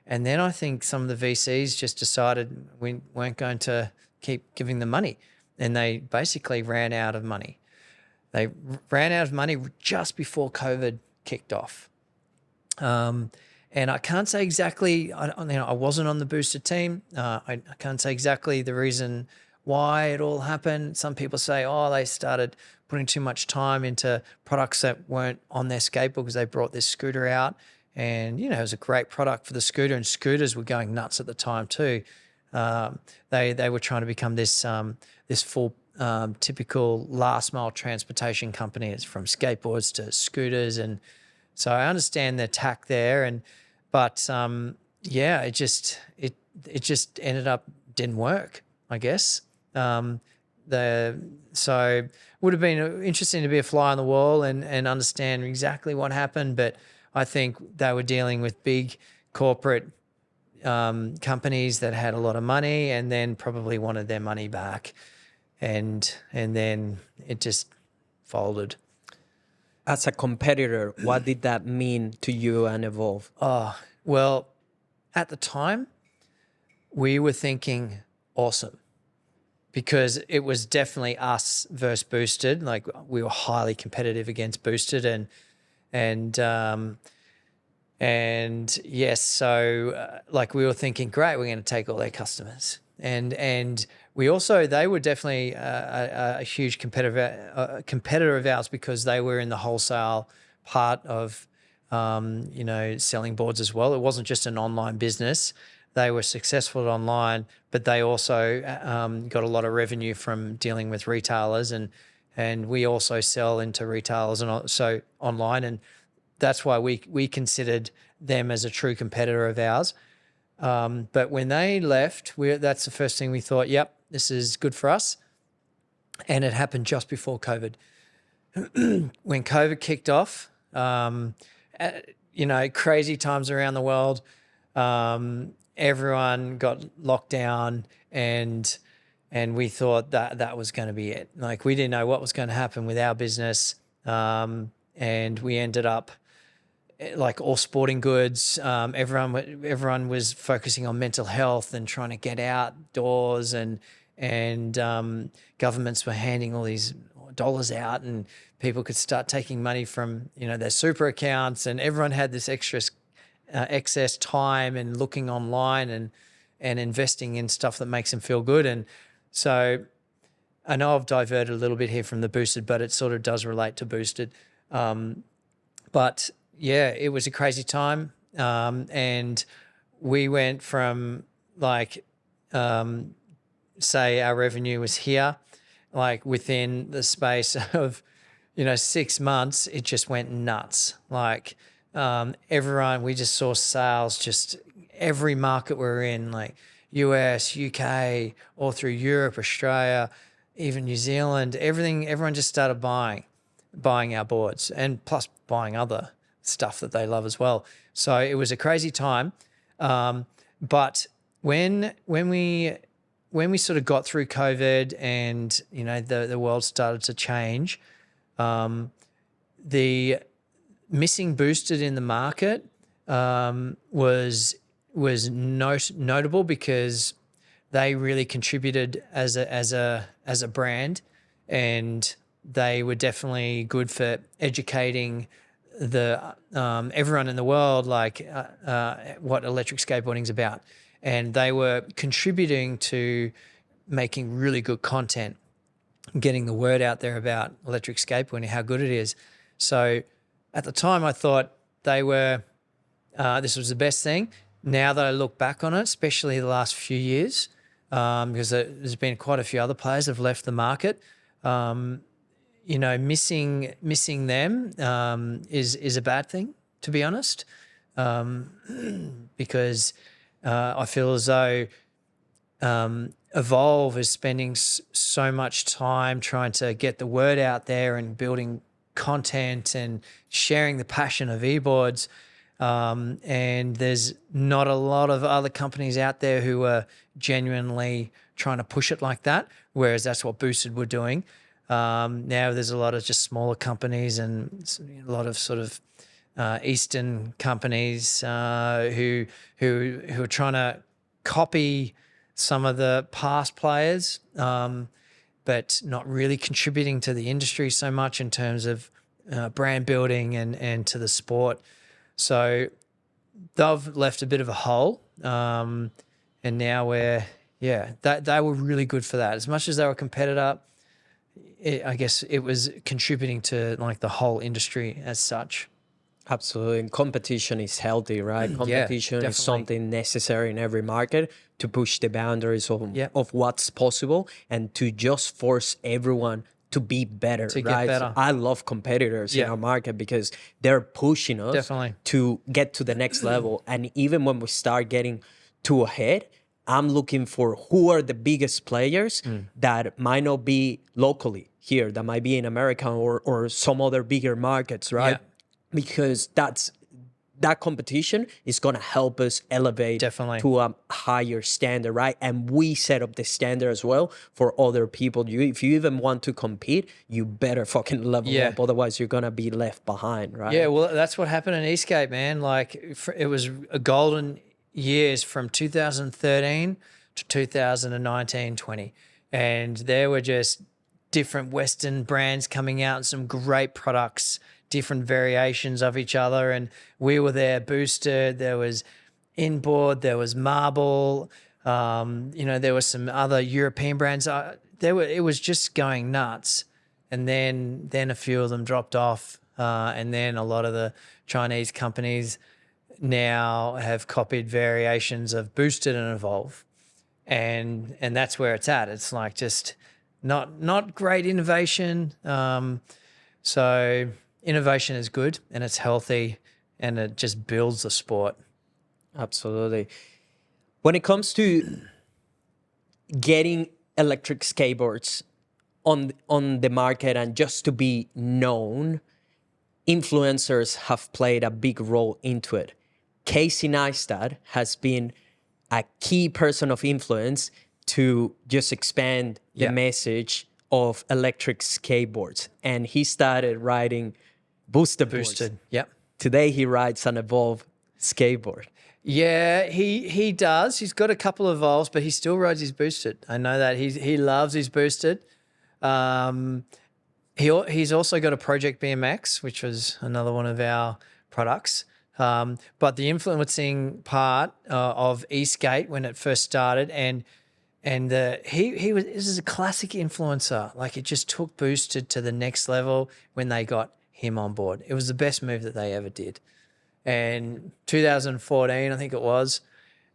And then I think some of the VCs just decided we weren't going to keep giving them money, and they basically ran out of money. They ran out of money just before COVID kicked off. And I can't say exactly, I wasn't on the Boosted team. I can't say exactly the reason why it all happened. Some people say, they started putting too much time into products that weren't on their skateboard because they brought this scooter out. And, it was a great product for the scooter, and scooters were going nuts at the time too. They were trying to become this full typical last mile transportation company. It's from skateboards to scooters, and so I understand the tack there. But it just ended up didn't work, I guess. So would have been interesting to be a fly on the wall and understand exactly what happened. But I think they were dealing with big corporate companies that had a lot of money, and then probably wanted their money back. And then it just folded. As a competitor, what did that mean to you and Evolve? Well, at the time, we were thinking awesome, because it was definitely us versus Boosted. Like, we were highly competitive against Boosted, and yes, so we were thinking, great, we're going to take all their customers. And we also, they were definitely a huge competitor of ours, because they were in the wholesale part of, selling boards as well. It wasn't just an online business. They were successful online, but they also got a lot of revenue from dealing with retailers, and we also sell into retailers and so online, and that's why we considered them as a true competitor of ours. But when they left, that's the first thing we thought, yep, this is good for us. And it happened just before COVID. When COVID kicked off, crazy times around the world, everyone got locked down, and we thought that was going to be it. Like, we didn't know what was going to happen with our business. And we ended up, like all sporting goods, everyone was focusing on mental health and trying to get outdoors, and governments were handing all these dollars out, and people could start taking money from their super accounts, and everyone had this excess time and looking online and investing in stuff that makes them feel good. And so I know I've diverted a little bit here from the Boosted, but it sort of does relate to Boosted. But yeah, it was a crazy time. And we went from say our revenue was here, like within the space of, 6 months, it just went nuts. Like everyone, we just saw sales, just every market we're in, like US, UK, all through Europe, Australia, even New Zealand, everyone just started buying our boards, and plus buying other stuff that they love as well. So it was a crazy time. But when we sort of got through COVID and, the world started to change, the missing Boosted in the market was notable, because they really contributed as a brand, and they were definitely good for educating the everyone in the world, what electric skateboarding is about. And they were contributing to making really good content, getting the word out there about electric skateboarding, how good it is. So at the time I thought they were, this was the best thing. Now that I look back on it, especially the last few years, because there's been quite a few other players that have left the market, missing them is a bad thing, to be honest, because I feel as though Evolve is spending so much time trying to get the word out there and building content and sharing the passion of e-boards. And there's not a lot of other companies out there who are genuinely trying to push it like that, whereas that's what Boosted were doing. Now there's a lot of just smaller companies and a lot of sort of Eastern companies who are trying to copy some of the past players, but not really contributing to the industry so much in terms of brand building and to the sport. So they've left a bit of a hole, and now they were really good for that. As much as they were a competitor, I guess it was contributing to like the whole industry as such. Absolutely. And competition is healthy, right? Competition is something necessary in every market to push the boundaries of what's possible and to just force everyone to be better, to right? get better. So I love competitors in our market because they're pushing us to get to the next level. And even when we start getting too ahead, I'm looking for who are the biggest players that might not be locally here, that might be in America or some other bigger markets, right? Yeah. Because that competition is going to help us elevate to a higher standard, right? And we set up the standard as well for other people. If you even want to compete, you better fucking level up. Otherwise, you're going to be left behind, right? Yeah, well, that's what happened in Eastgate, man. Like, it was a golden years from 2013 to 2019-20. And there were just different Western brands coming out and some great products, different variations of each other. And we were there, Boosted, there was Inboard, there was Marble, there were some other European brands. It was just going nuts. And then a few of them dropped off. And then a lot of the Chinese companies now have copied variations of Boosted and Evolve. And that's where it's at. It's like just not great innovation. So innovation is good and it's healthy and it just builds the sport. Absolutely. When it comes to getting electric skateboards on the market and just to be known, influencers have played a big role into it. Casey Neistat has been a key person of influence to just expand the message of electric skateboards. And he started riding boosted. Yep. Today he rides an Evolve skateboard. Yeah, he does. He's got a couple of Evolves, but he still rides his boosted. I know that. He loves his boosted. He's also got a Project BMX, which was another one of our products. But the influencing part of eSkate when it first started, and this is a classic influencer. Like, it just took Boosted to the next level when they got him on board. It was the best move that they ever did. And 2014, I think it was,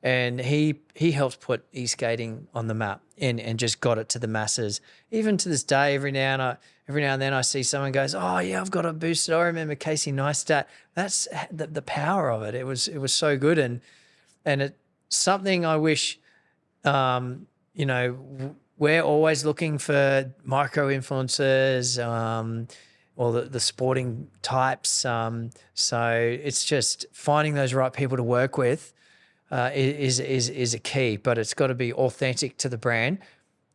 and he helped put e-skating on the map and just got it to the masses. Even to this day, every now and then I see someone goes, "Oh yeah, I've got a Boosted." I remember Casey Neistat. That's the power of it. It was so good, and it's something I wish. We're always looking for micro influencers or the sporting types. So it's just finding those right people to work with is a key, but it's got to be authentic to the brand.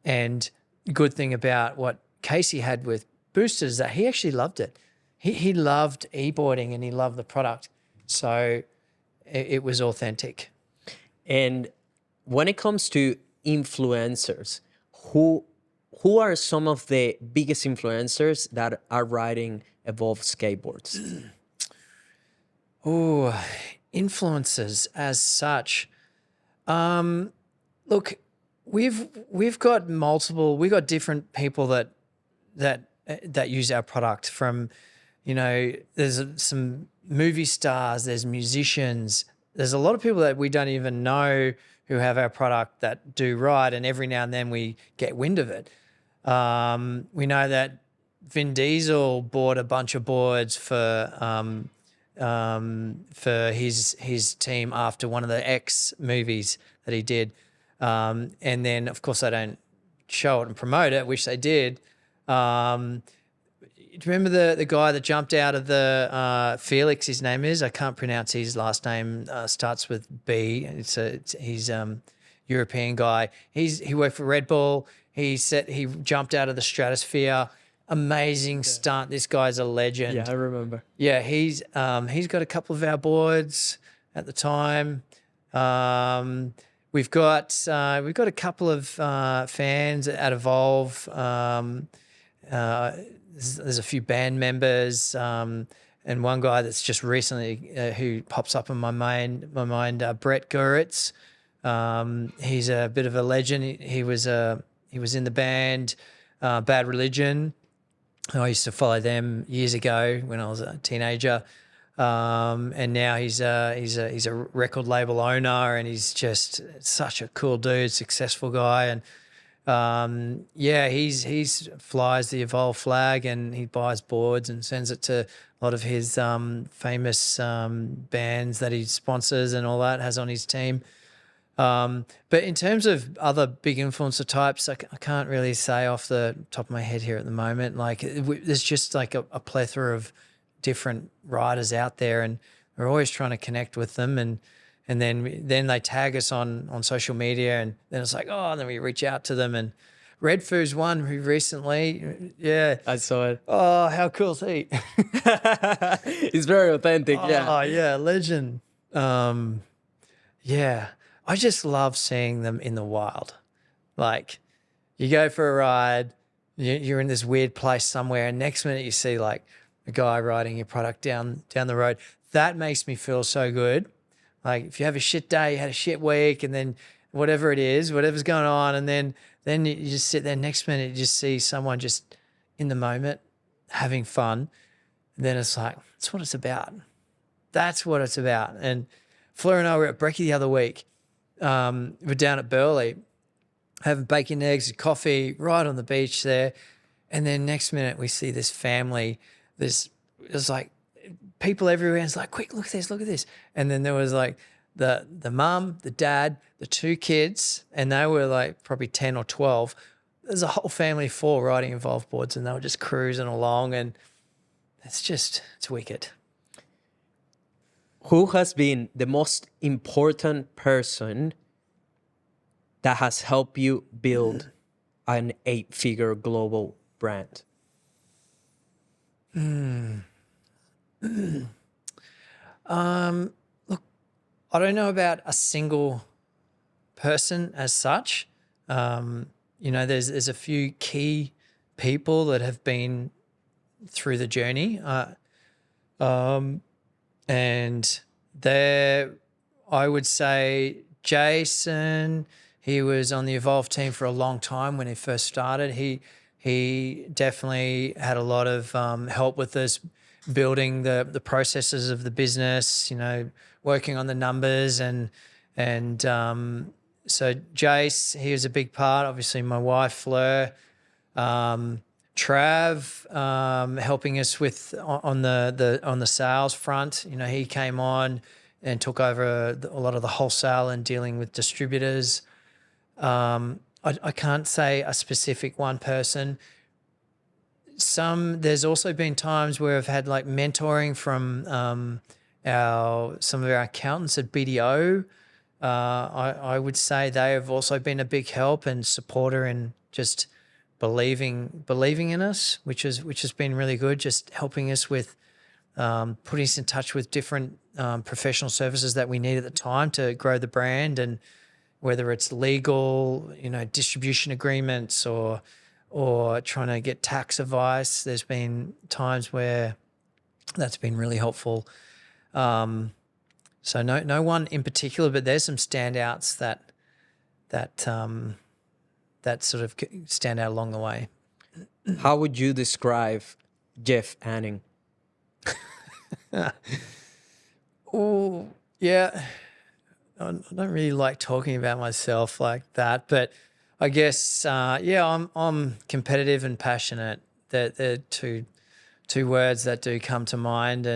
And good thing about what Casey had with Boosted is that he actually loved it. He loved e-boarding and he loved the product. So it was authentic. And when it comes to influencers, who are some of the biggest influencers that are riding Evolve skateboards? Oh, influencers as such. Look, we've got multiple. We've got different people that use our product. From, there's some movie stars, there's musicians, there's a lot of people that we don't even know who have our product that do ride, and every now and then we get wind of it. We know that Vin Diesel bought a bunch of boards for his team after one of the X movies that he did. And then, of course, they don't show it and promote it, which they did. Do you remember the guy that jumped out of the Felix? His name is, I can't pronounce his last name. Starts with B. He's European guy. He worked for Red Bull. He jumped out of the stratosphere. Amazing stunt. This guy's a legend. Yeah, I remember. Yeah, he's got a couple of our boards at the time. We've got a couple of fans at Evolve. There's a few band members, and one guy that's just recently who pops up in my mind, Brett Guritz. He's a bit of a legend. He was in the band Bad Religion. I used to follow them years ago when I was a teenager, and now he's a record label owner, and he's just such a cool dude, successful guy, and he's flies the Evolve flag, and he buys boards and sends it to a lot of his famous bands that he sponsors and all that, has on his team. But in terms of other big influencer types, I can't really say off the top of my head here at the moment. Like there's just like a plethora of different riders out there, and we're always trying to connect with them. And then they tag us on social media, and then it's like, and then we reach out to them. And Red Foo's one who recently, I saw it. Oh, how cool is he? He's very authentic. Oh, yeah, legend. I just love seeing them in the wild. Like, you go for a ride, you're in this weird place somewhere, and next minute you see like a guy riding your product down the road. That makes me feel so good. Like if you have a shit day, you had a shit week, and then whatever it is, whatever's going on, and then you just sit there, next minute you just see someone just in the moment having fun. And then it's like, that's what it's about. That's what it's about. And Fleur and I were at Brekkie the other week. We're down at Burleigh, having bacon, eggs, and coffee right on the beach there. And then next minute we see this family. There's like people everywhere. And it's like, quick, look at this. And then there was like the mum, the dad, the two kids, and they were like probably 10 or 12. There's a whole family of 4 riding Evolve boards, and they were just cruising along, and it's wicked. Who has been the most important person that has helped you build an 8-figure global brand? Look, I don't know about a single person as such. There's a few key people that have been through the journey. And there, I would say Jason, he was on the Evolve team for a long time when he first started. He definitely had a lot of help with us building the processes of the business, working on the numbers. And so Jace, he was a big part. Obviously my wife, Fleur, Trav, helping us with on the sales front. He came on and took over a lot of the wholesale and dealing with distributors. I can't say a specific one person. There's also been times where I've had like mentoring from some of our accountants at BDO. I would say they have also been a big help and supporter in just believing in us, which has been really good. Just helping us with putting us in touch with different professional services that we need at the time to grow the brand, and whether it's legal, distribution agreements, or trying to get tax advice. There's been times where that's been really helpful. So no one in particular, but there's some standouts that sort of stand out along the way. How would you describe Jeff Anning? Oh, yeah. I don't really like talking about myself like that, but I guess, I'm competitive and passionate they're two words that do come to mind,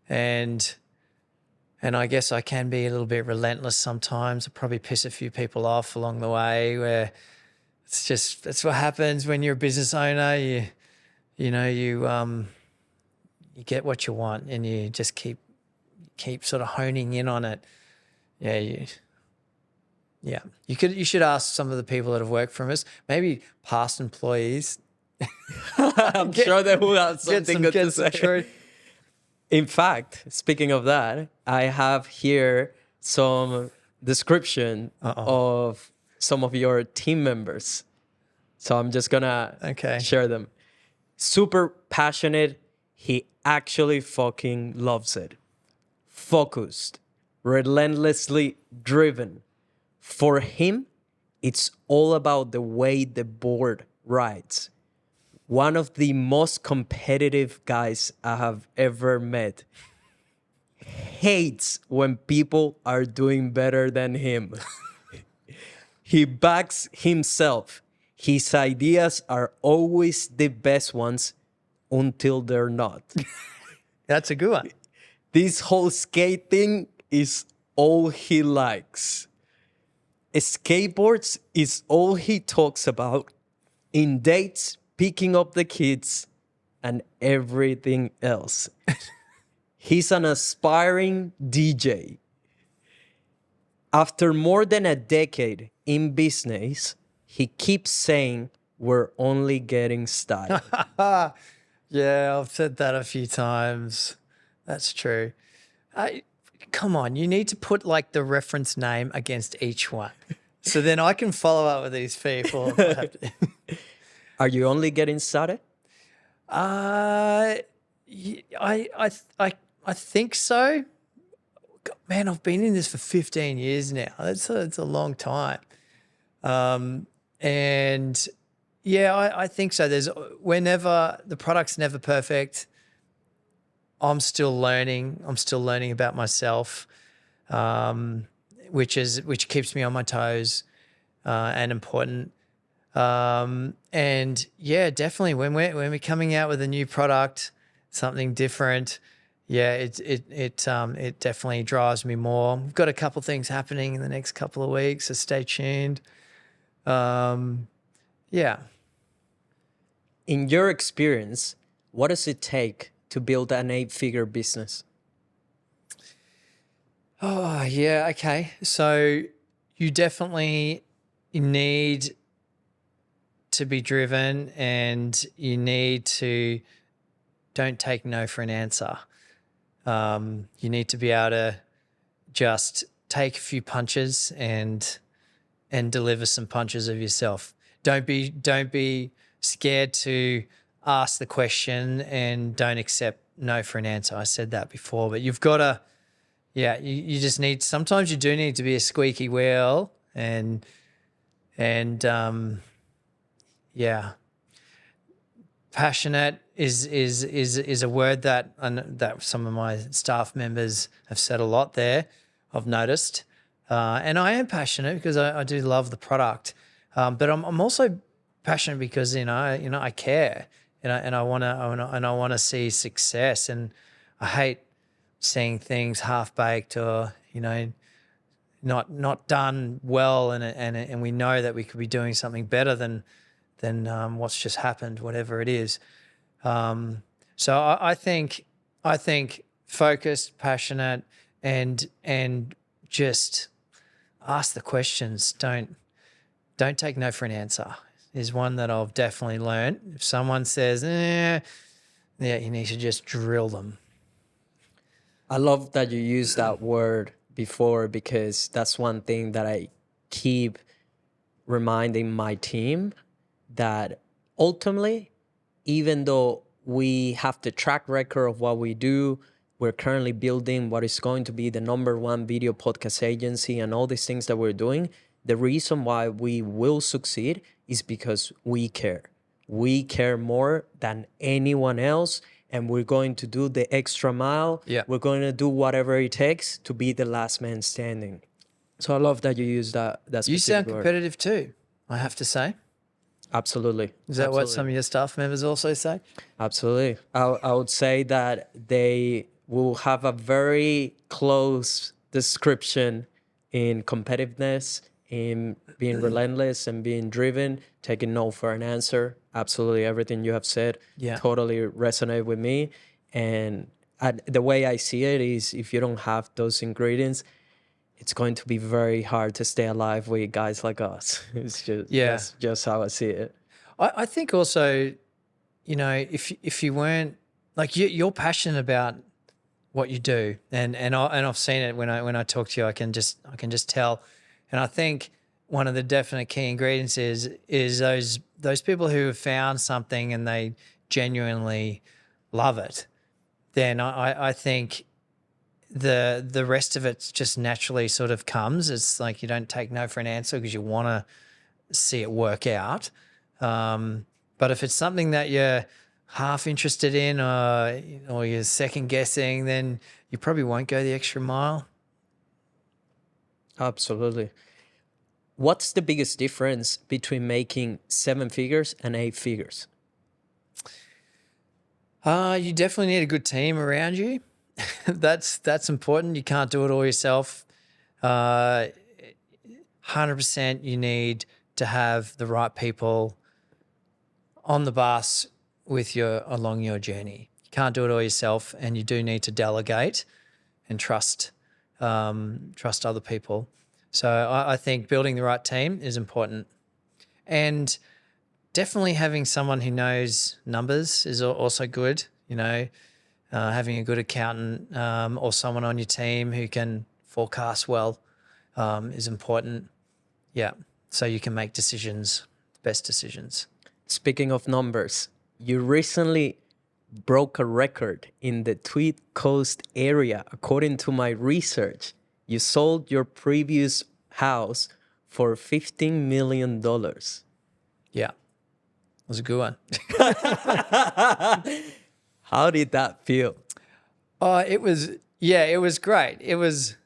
and I guess I can be a little bit relentless sometimes. I probably piss a few people off along the way, where that's what happens when you're a business owner. You get what you want, and you just keep sort of honing in on it. Yeah, you should ask some of the people that have worked for us, maybe past employees. I'm sure they will have something good to say. Truth. In fact, speaking of that, I have here some description of some of your team members. So I'm just gonna share them. Super passionate. He actually fucking loves it. Focused. Relentlessly driven. For him, it's all about the way the board rides. One of the most competitive guys I have ever met. Hates when people are doing better than him. He backs himself. His ideas are always the best ones until they're not. That's a good one. This whole skate thing is all he likes. Skateboards is all he talks about. In dates, picking up the kids, and everything else. He's an aspiring DJ. After more than a decade in business, he keeps saying we're only getting started. Yeah, I've said that a few times. That's true. Come on, you need to put like the reference name against each one. So then I can follow up with these people. Are you only getting started? I think so. God, man, I've been in this for 15 years now. It's a long time. And yeah, I think so. The product's never perfect. I'm still learning. I'm still learning about myself, which keeps me on my toes and important. And yeah, definitely when we're coming out with a new product, something different, yeah, it definitely drives me more. We've got a couple things happening in the next couple of weeks, so stay tuned. Yeah. In your experience, what does it take to build an 8-figure business? Oh, yeah. Okay. So you definitely need to be driven, and you need to don't take no for an answer. You need to be able to just take a few punches and deliver some punches of yourself. Don't be scared to ask the question, and don't accept no for an answer. I said that before, but you've got to, you just need, sometimes you do need to be a squeaky wheel, and passionate is a word that some of my staff members have said a lot there, I've noticed. And I am passionate because I do love the product. But I'm also passionate because, I care, and I want to see success, and I hate seeing things half-baked or, not done well, and we know that we could be doing something better than what's just happened, whatever it is. So I think focused, passionate, and just ask the questions. Don't take no for an answer is one that I've definitely learned. If someone says, you need to just drill them. I love that you used that word before, because that's one thing that I keep reminding my team, that ultimately, even though we have the track record of what we do, we're currently building what is going to be the #1 video podcast agency and all these things that we're doing, the reason why we will succeed is because we care. We care more than anyone else, and we're going to do the extra mile. Yeah. We're going to do whatever it takes to be the last man standing. So I love that you use that specific You sound word. competitive too, I have to say. Absolutely. Is that what some of your staff members also say? Absolutely. I would say that they will have a very close description in competitiveness, in being relentless and being driven, taking no for an answer. Absolutely everything you have said Yeah. totally resonate with me. And the way I see it is if you don't have those ingredients, it's going to be very hard to stay alive with guys like us. It's just, Yeah. that's just how I see it. I think also, you know, if you weren't like you're passionate about what you do, and I've seen it when I talk to you, I can just tell, and I think one of the definite key ingredients is those people who have found something and they genuinely love it. Then I think the rest of it just naturally sort of comes. It's like you don't take no for an answer because you want to see it work out. But if it's something that you're half interested in or you're second guessing, then you probably won't go the extra mile. Absolutely. What's the biggest difference between making 7 figures and 8 figures? You definitely need a good team around you. That's important. You can't do it all yourself. 100% you need to have the right people on the bus with you along your journey. You can't do it all yourself, and you do need to delegate and trust other people. So I think building the right team is important, and definitely having someone who knows numbers is also good. You know, having a good accountant or someone on your team who can forecast well is important. Yeah, so you can make decisions, best decisions. Speaking of numbers, you recently broke a record in the Tweed Coast area. According to my research, you sold your previous house for $15 million. Yeah, it was a good one. How did that feel? It was great. It was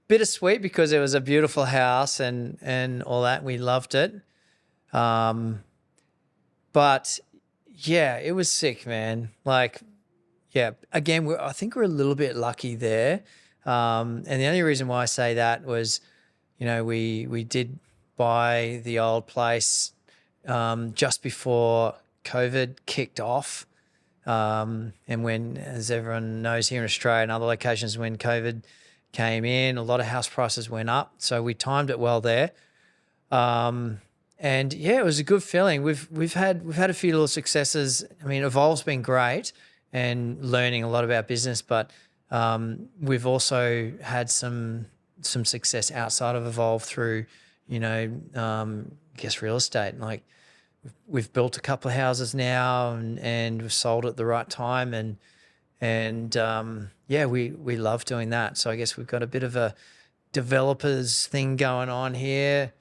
bittersweet because it was a beautiful house and all that. We loved it. But yeah, it was sick, man. Like, yeah, again, I think we're a little bit lucky there. And the only reason why I say that was, you know, we did buy the old place just before COVID kicked off. And when, as everyone knows here in Australia and other locations, when COVID came in, a lot of house prices went up. So we timed it well there. And yeah, it was a good feeling. We've had a few little successes. I mean, Evolve's been great and learning a lot about business, but we've also had some success outside of Evolve through, you know, I guess real estate. Like we've built a couple of houses now and we've sold at the right time and yeah, we love doing that. So I guess we've got a bit of a developers thing going on here.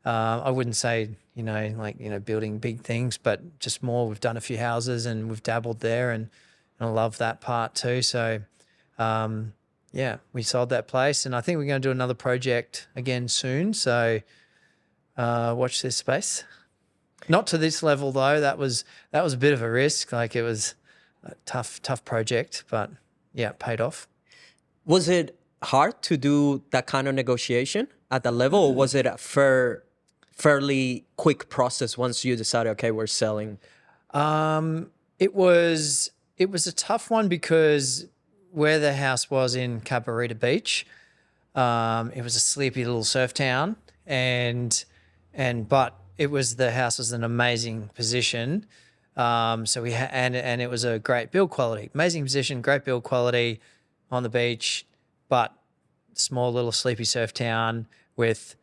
I wouldn't say, you know, like, you know, building big things, but just more, we've done a few houses and we've dabbled there and I love that part too. So, yeah, we sold that place and I think we're going to do another project again soon. So, watch this space. Not to this level though. That was a bit of a risk. Like it was a tough project, but yeah, it paid off. Was it hard to do that kind of negotiation at that level, or was it a fairly quick process once you decided, okay, we're selling? It was a tough one because where the house was in Cabarita Beach, it was a sleepy little surf town, but the house was an amazing position. So we and it was a great build quality, amazing position, great build quality on the beach, but small little sleepy surf town with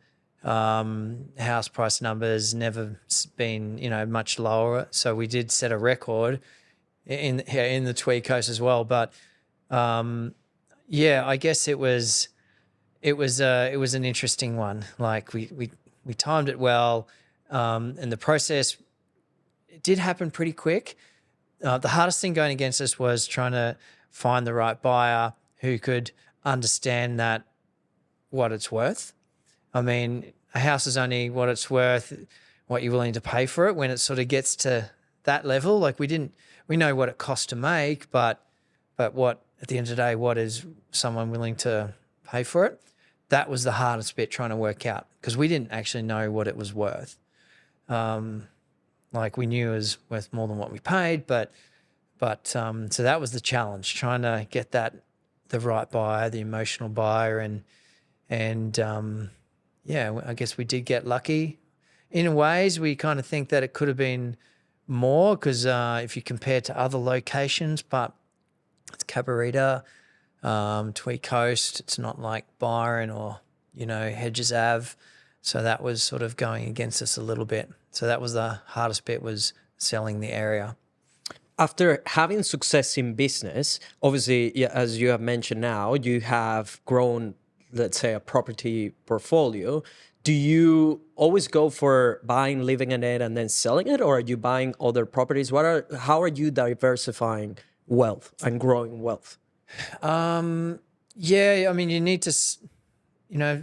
house price numbers never been, you know, much lower. So we did set a record in the Tweed Coast as well. But yeah, I guess it was an interesting one. Like we timed it well, and the process, it did happen pretty quick. The hardest thing going against us was trying to find the right buyer who could understand that what it's worth. I mean, a house is only what it's worth what you're willing to pay for it when it sort of gets to that level. Like we know what it costs to make, but what at the end of the day, what is someone willing to pay for it? That was the hardest bit trying to work out because we didn't actually know what it was worth. Like we knew it was worth more than what we paid, but so that was the challenge, trying to get the right buyer, the emotional buyer, and yeah, I guess we did get lucky. In ways, we kind of think that it could have been more because if you compare to other locations, but it's Cabarita, Tweed Coast. It's not like Byron or, Hedges Ave. So that was sort of going against us a little bit. So that was the hardest bit, was selling the area. After having success in business, obviously, yeah, as you have mentioned now, you have grown, let's say, a property portfolio. Do you always go for buying, living in it, and then selling it, or are you buying other properties? How are you diversifying wealth and growing wealth? Yeah, I mean, you need to,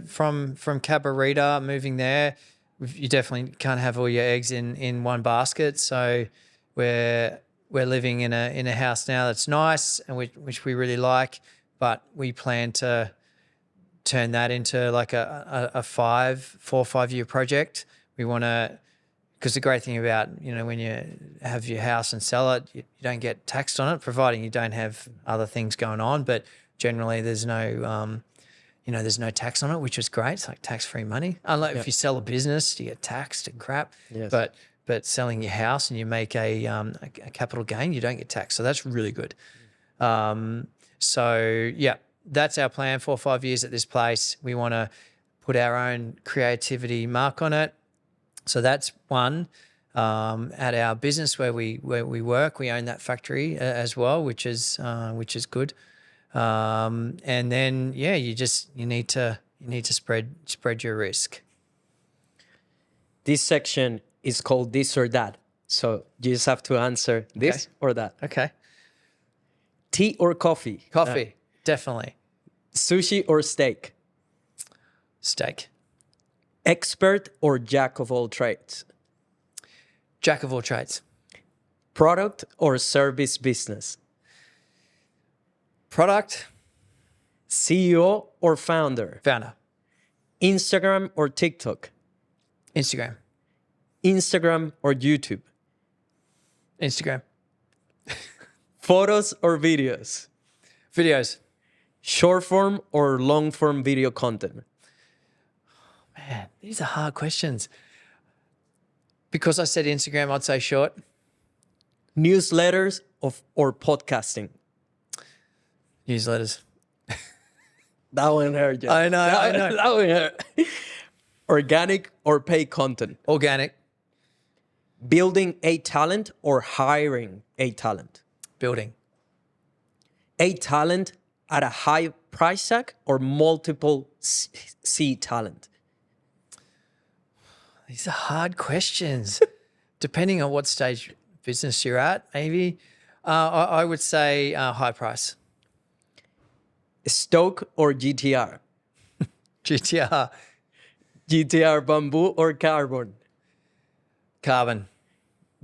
from Cabarita, moving there, you definitely can't have all your eggs in one basket. So we're living in a house now that's nice and which we really like, but we plan to turn that into like a 4 or 5 year project. We want to, because the great thing about, when you have your house and sell it, you don't get taxed on it, providing you don't have other things going on. But generally there's no, there's no tax on it, which is great. It's like tax-free money. Unlike if you sell a business, you get taxed and crap. Yes. But selling your house and you make a capital gain, you don't get taxed. So that's really good. So yeah, that's our plan. 4 or 5 years at this place. We want to put our own creativity mark on it. So that's one. At our business where we work, we own that factory as well, which is good. And then you need to spread your risk. This section is called this or that. So you just have to answer this or that. Okay. Tea or coffee? Coffee, definitely. Sushi or steak? Steak. Expert or jack of all trades? Jack of all trades. Product or service business? Product. CEO or founder? Founder. Instagram or TikTok? Instagram. Instagram or YouTube? Instagram. Photos or videos? Videos. Short form or long form video content? Man, these are hard questions. Because I said Instagram, I'd say short. Newsletters or podcasting? Newsletters. That one hurt, Jeff. I know. That one hurt. Organic or paid content? Organic. Building a talent or hiring a talent? Building. A talent at a high price tag or multiple C talent? These are hard questions. Depending on what stage of business you're at, maybe. I would say high price. Stoke or GTR? GTR. GTR bamboo or carbon? Carbon.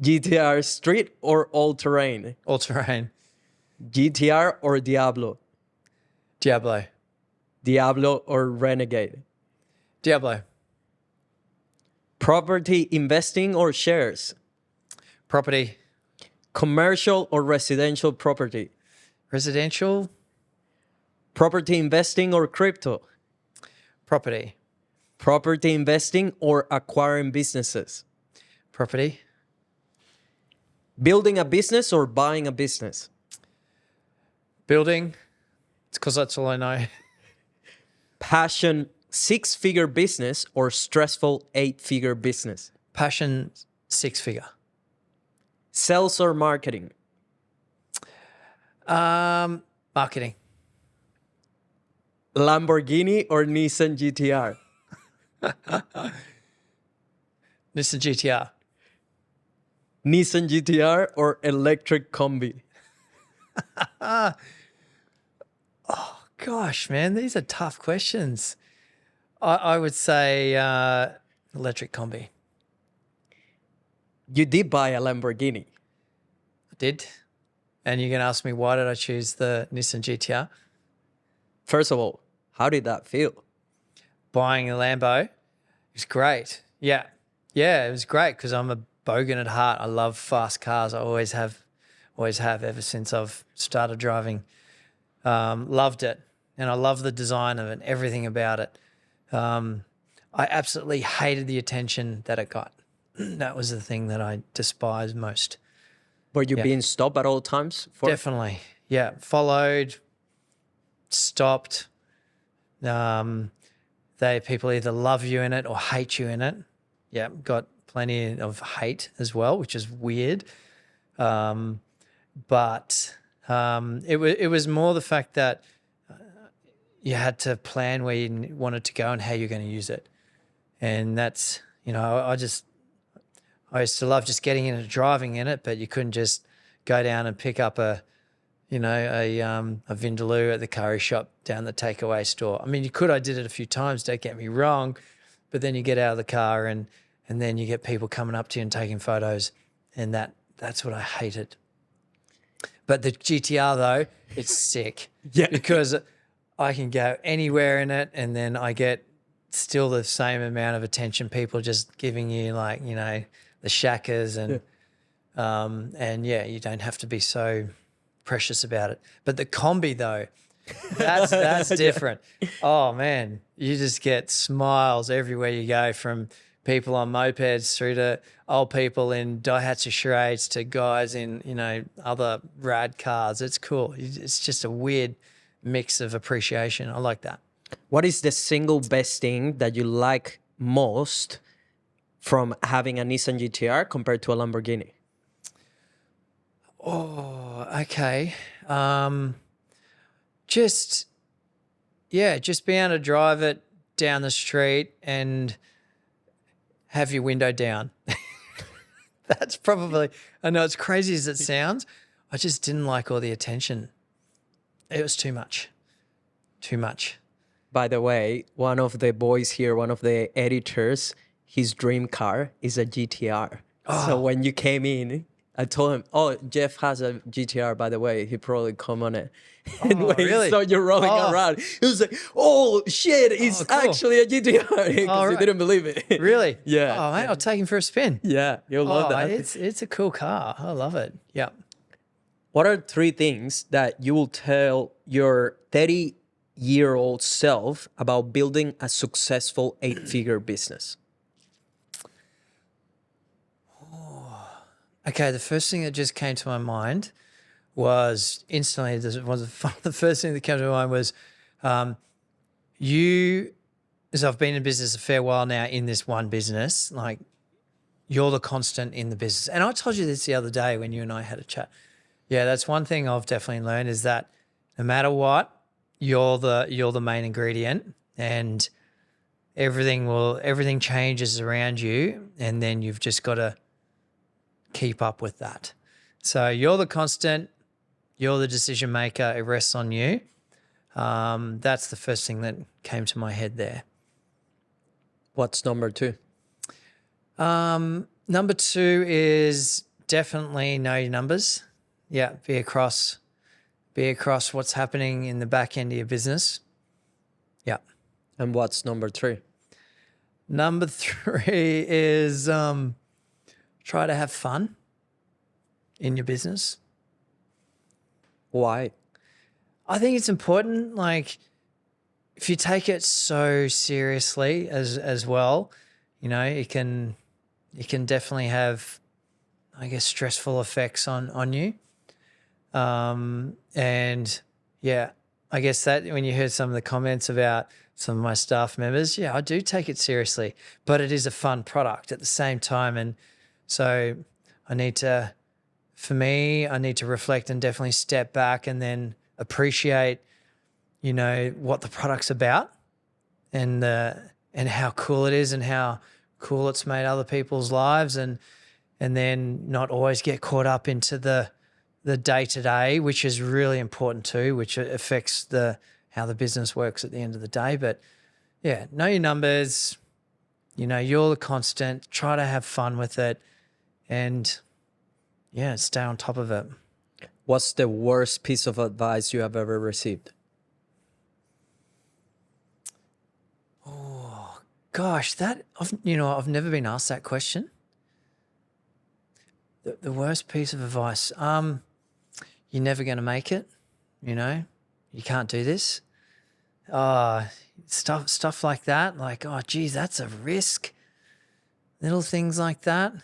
GTR street or all-terrain? All-terrain. GTR or Diablo? Diablo. Diablo or Renegade? Diablo. Property investing or shares? Property. Commercial or residential property? Residential. Property investing or crypto? Property. Property investing or acquiring businesses? Property. Building a business or buying a business? Building. It's because that's all I know. Passion, 6-figure business or stressful 8-figure business? Passion, 6-figure. Sales or marketing? Marketing. Lamborghini or Nissan GTR? Nissan GTR. Nissan GTR or electric combi? Oh, gosh, man, these are tough questions. I would say electric combi. You did buy a Lamborghini. I did. And you're going to ask me, why did I choose the Nissan GTR? First of all, how did that feel? Buying a Lambo, it was great. Yeah. Yeah, it was great because I'm a bogan at heart. I love fast cars. I always have ever since I've started driving. Loved it. And I love the design of it, everything about it. I absolutely hated the attention that it got. That was the thing that I despised most. Were you being stopped at all times? Definitely. Yeah. Followed, stopped. People either love you in it or hate you in it. Yeah. Got plenty of hate as well, which is weird. But it was more the fact that you had to plan where you wanted to go and how you're going to use it. And that's, I used to love just getting into driving in it, but you couldn't just go down and pick up a Vindaloo at the curry shop down the takeaway store. I mean, you could. I did it a few times, don't get me wrong, but then you get out of the car and then you get people coming up to you and taking photos, and that's what I hated. But the GTR, though, it's sick. Yeah. Because I can go anywhere in it, and then I get still the same amount of attention. People just giving you the shackers and you don't have to be so precious about it. But the combi though, that's different. Oh man, you just get smiles everywhere you go, from people on mopeds through to old people in Daihatsu charades to guys in other rad cars. It's cool. It's just a weird mix of appreciation. I like that. What is the single best thing that you like most from having a Nissan GTR compared to a Lamborghini? Oh, okay. Just being able to drive it down the street and have your window down. That's probably, I know it's crazy as it sounds, I just didn't like all the attention. It was too much. Too much. By the way, one of the boys here, one of the editors, his dream car is a GTR. Oh. So when you came in, I told him, oh, Jeff has a GTR, by the way. He probably come on it. And when he saw you rolling around, he was like, oh, shit, it's cool. actually a GTR. Because he didn't believe it. Really? Yeah. Oh, mate, I'll take him for a spin. Yeah, you'll love that. It's a cool car. I love it. Yeah. What are 3 things that you will tell your 30-year-old self about building a successful 8-figure business? Okay, the first thing that just came to my mind was instantly, the first thing that came to my mind was as I've been in business a fair while now in this one business, like you're the constant in the business. And I told you this the other day when you and I had a chat. Yeah, that's one thing I've definitely learned, is that no matter what, you're the main ingredient, and everything changes around you, and then you've just got to keep up with that. So you're the constant, you're the decision maker, it rests on you. That's the first thing that came to my head there. What's number 2? Number 2 is definitely know your numbers. Yeah, be across what's happening in the back end of your business. Yeah. And what's number 3? Number 3 is try to have fun in your business. Why? I think it's important. Like, if you take it so seriously as well, it can definitely have, I guess, stressful effects on you. And yeah, I guess that when you heard some of the comments about some of my staff members, yeah, I do take it seriously, but it is a fun product at the same time. And so I need to reflect and definitely step back and then appreciate, what the product's about and how cool it is and how cool it's made other people's lives, and then not always get caught up into the day-to-day, which is really important too, which affects how the business works at the end of the day. But yeah, know your numbers, you're the constant, try to have fun with it, and yeah, stay on top of it. What's the worst piece of advice you have ever received? Gosh, I've never been asked that question. The worst piece of advice, you're never going to make it, you can't do this. Stuff like that, like, oh, geez, that's a risk. Little things like that.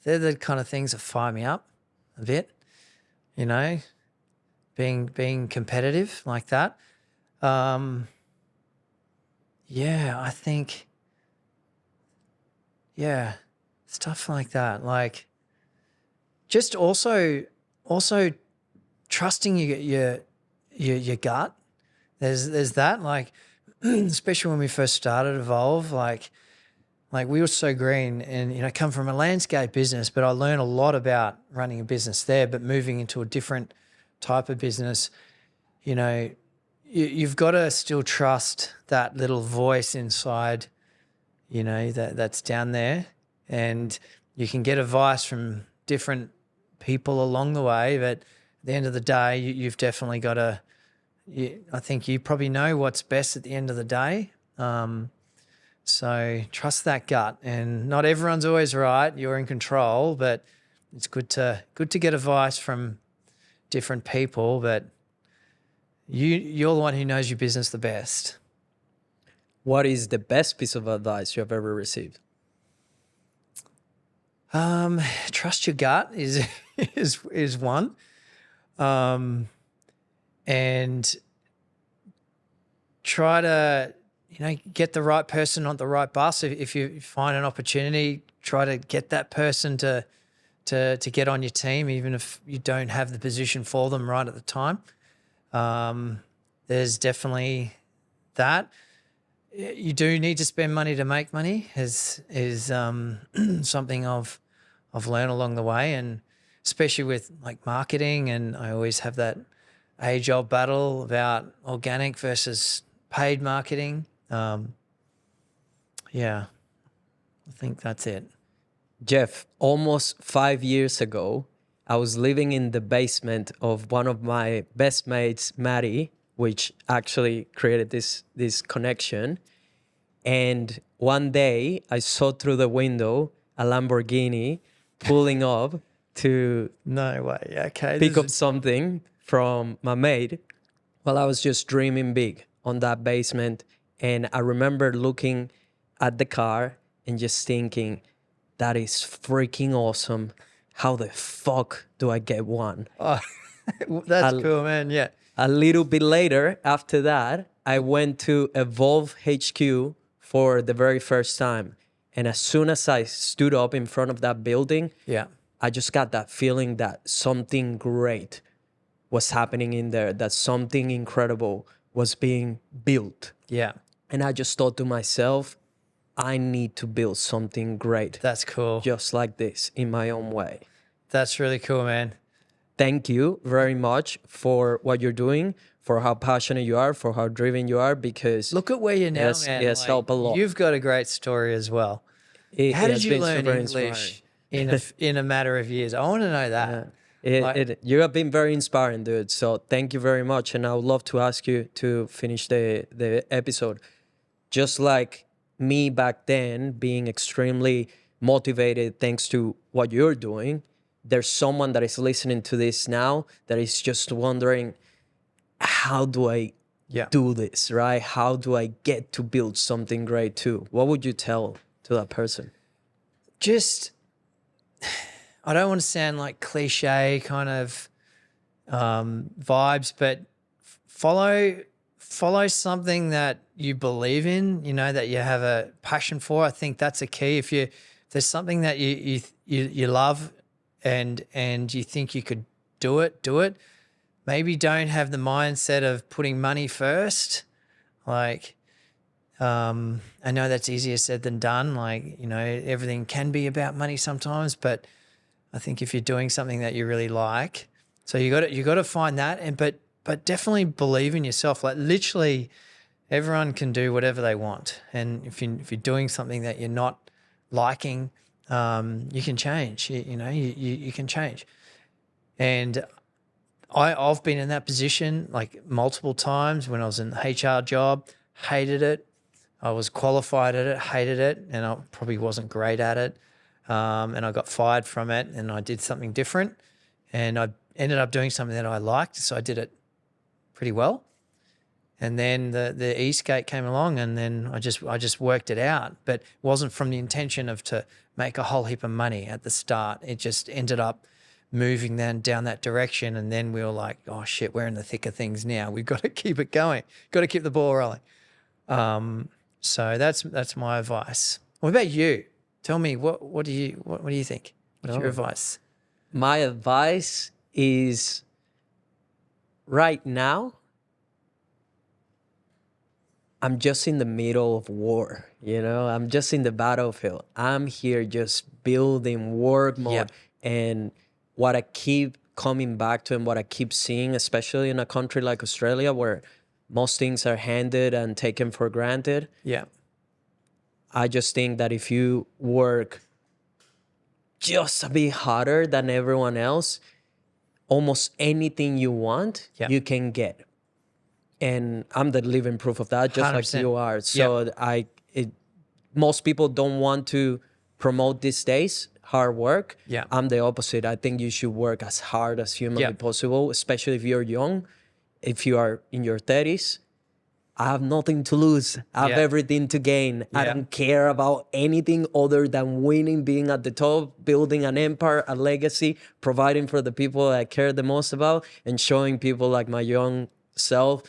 They're the kind of things that fire me up a bit, being competitive like that. Yeah, I think, stuff like that. Like, just also trusting your gut. There's that, like, especially when we first started Evolve, like we were so green and, come from a landscape business, but I learned a lot about running a business there, but moving into a different type of business, you've got to still trust that little voice inside, that's down there, and you can get advice from different people along the way. But at the end of the day, you've definitely got to, I think you probably know what's best at the end of the day. So trust that gut, and not everyone's always right. You're in control, but it's good to get advice from different people, but you're the one who knows your business the best. What is the best piece of advice you have ever received? Trust your gut is one. And try to, get the right person on the right bus. If you find an opportunity, try to get that person to get on your team, even if you don't have the position for them right at the time. There's definitely that. You do need to spend money to make money is something I've learned along the way, and especially with like marketing. And I always have that age-old battle about organic versus paid marketing. Yeah, I think that's it. Jeff, almost 5 years ago, I was living in the basement of one of my best mates, Maddie, which actually created this connection. And one day I saw through the window a Lamborghini pulling up to No way. Okay. pick up something from my mate. Well, I was just dreaming big on that basement. And I remember looking at the car and just thinking, that is freaking awesome. How the fuck do I get one? Oh, that's cool, man. Yeah. A little bit later, after that, I went to Evolve HQ for the very first time. And as soon as I stood up in front of that building, I just got that feeling that something great was happening in there, that something incredible was being built. Yeah. And I just thought to myself, I need to build something great. That's cool. Just like this in my own way. That's really cool, man. Thank you very much for what you're doing, for how passionate you are, for how driven you are, because look at where you're now, man. Yes, help a lot. You've got a great story as well. How did you learn English in a matter of years? I want to know that. You have been very inspiring, dude. So thank you very much. And I would love to ask you to finish the episode. Just like me back then, being extremely motivated thanks to what you're doing, there's someone that is listening to this now that is just wondering, how do I do this, right? How do I get to build something great too? What would you tell to that person? Just, I don't want to sound like cliche kind of vibes, but follow something that you believe in, that you have a passion for. I think that's a key. If there's something that you love and you think you could do it. Maybe don't have the mindset of putting money first. Like, I know that's easier said than done. Like, everything can be about money sometimes, but I think if you're doing something that you really like, so you got to find that, but definitely believe in yourself. Like, literally everyone can do whatever they want. And if you're doing something that you're not liking, you can change. You can change. And I've been in that position like multiple times when I was in the HR job, hated it. I was qualified at it, hated it, and I probably wasn't great at it. And I got fired from it, and I did something different, and I ended up doing something that I liked, so I did it pretty well. And then the e-skate came along, and then I just worked it out, but it wasn't from the intention of to make a whole heap of money at the start. It just ended up moving then down that direction, and then we were like, oh shit, we're in the thick of things now. We've got to keep it going. Got to keep the ball rolling. So that's my advice. What about you? Tell me what do you think? What's your advice? My advice is right now, I'm just in the middle of war, I'm just in the battlefield. I'm here just building work mode. Yep. And what I keep coming back to and what I keep seeing, especially in a country like Australia where most things are handed and taken for granted. Yeah. I just think that if you work just a bit harder than everyone else, almost anything you want, you can get. And I'm the living proof of that, just 100%. like you are. So most people don't want to promote these days hard work. Yeah. I'm the opposite. I think you should work as hard as humanly possible, especially if you're young. If you are in your 30s, I have nothing to lose. I have everything to gain. I don't care about anything other than winning, being at the top, building an empire, a legacy, providing for the people I care the most about, and showing people like my young self,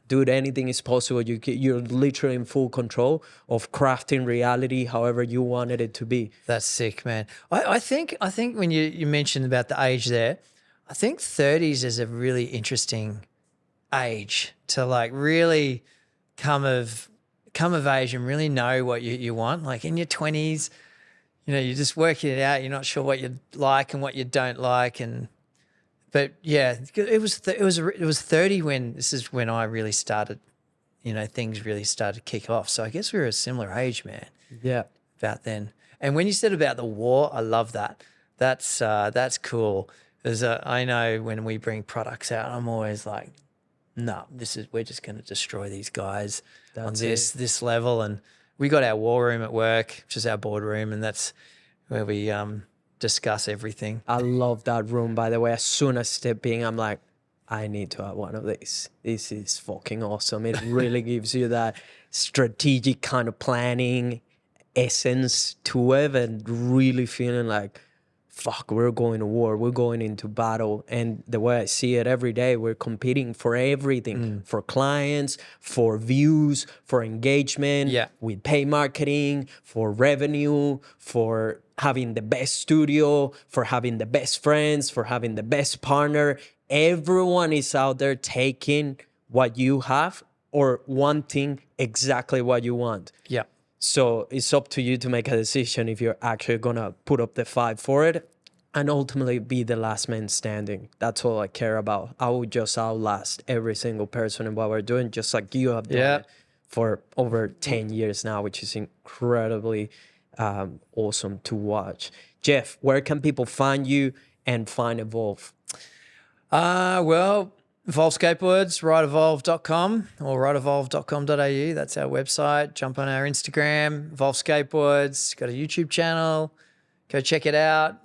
dude, anything is possible. You're literally in full control of crafting reality however you wanted it to be. That's sick, man. I think when you mentioned about the age there, I think 30s is a really interesting age to like really come of age and really know what you want. Like in your 20s, you're just working it out. You're not sure what you like and what you don't like. But yeah, it was 30 when I really started, things really started to kick off. So I guess we were a similar age, man. Yeah. About then. And when you said about the war, I love that. That's cool. I know when we bring products out, I'm always like, no, we're just going to destroy these guys on this level. And we got our war room at work, which is our boardroom, and that's where we discuss everything. I love that room, by the way. As soon as I step in, I'm like, I need to have one of these. This is fucking awesome. It really gives you that strategic kind of planning essence to it, and really feeling like, fuck, we're going to war, we're going into battle. And the way I see it every day, we're competing for everything, for clients, for views, for engagement, with pay marketing, for revenue, for having the best studio, for having the best friends, for having the best partner. Everyone is out there taking what you have or wanting exactly what you want. Yeah. So it's up to you to make a decision if you're actually going to put up the fight for it and ultimately be the last man standing. That's all I care about. I will just outlast every single person in what we're doing, just like you have done it for over 10 years now, which is incredibly awesome to watch. Jeff, where can people find you and find Evolve? Well, Evolve Skateboards, rideevolve.com or rideevolve.com.au. That's our website. Jump on our Instagram, Evolve Skateboards. Got a YouTube channel. Go check it out.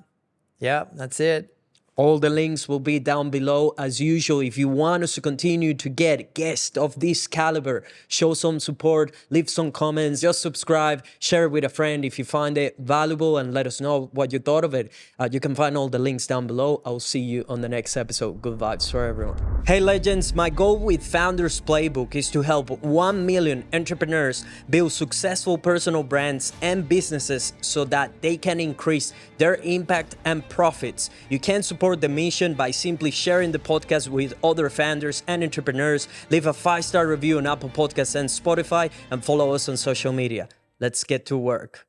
Yeah, that's it. All the links will be down below. As usual, if you want us to continue to get guests of this caliber, show some support, leave some comments, just subscribe, share it with a friend if you find it valuable, and let us know what you thought of it. You can find all the links down below. I'll see you on the next episode. Good vibes for everyone. Hey legends, my goal with Founders Playbook is to help 1 million entrepreneurs build successful personal brands and businesses so that they can increase their impact and profits. You can support the mission by simply sharing the podcast with other founders and entrepreneurs. Leave a 5-star review on Apple Podcasts and Spotify, and follow us on social media. Let's get to work.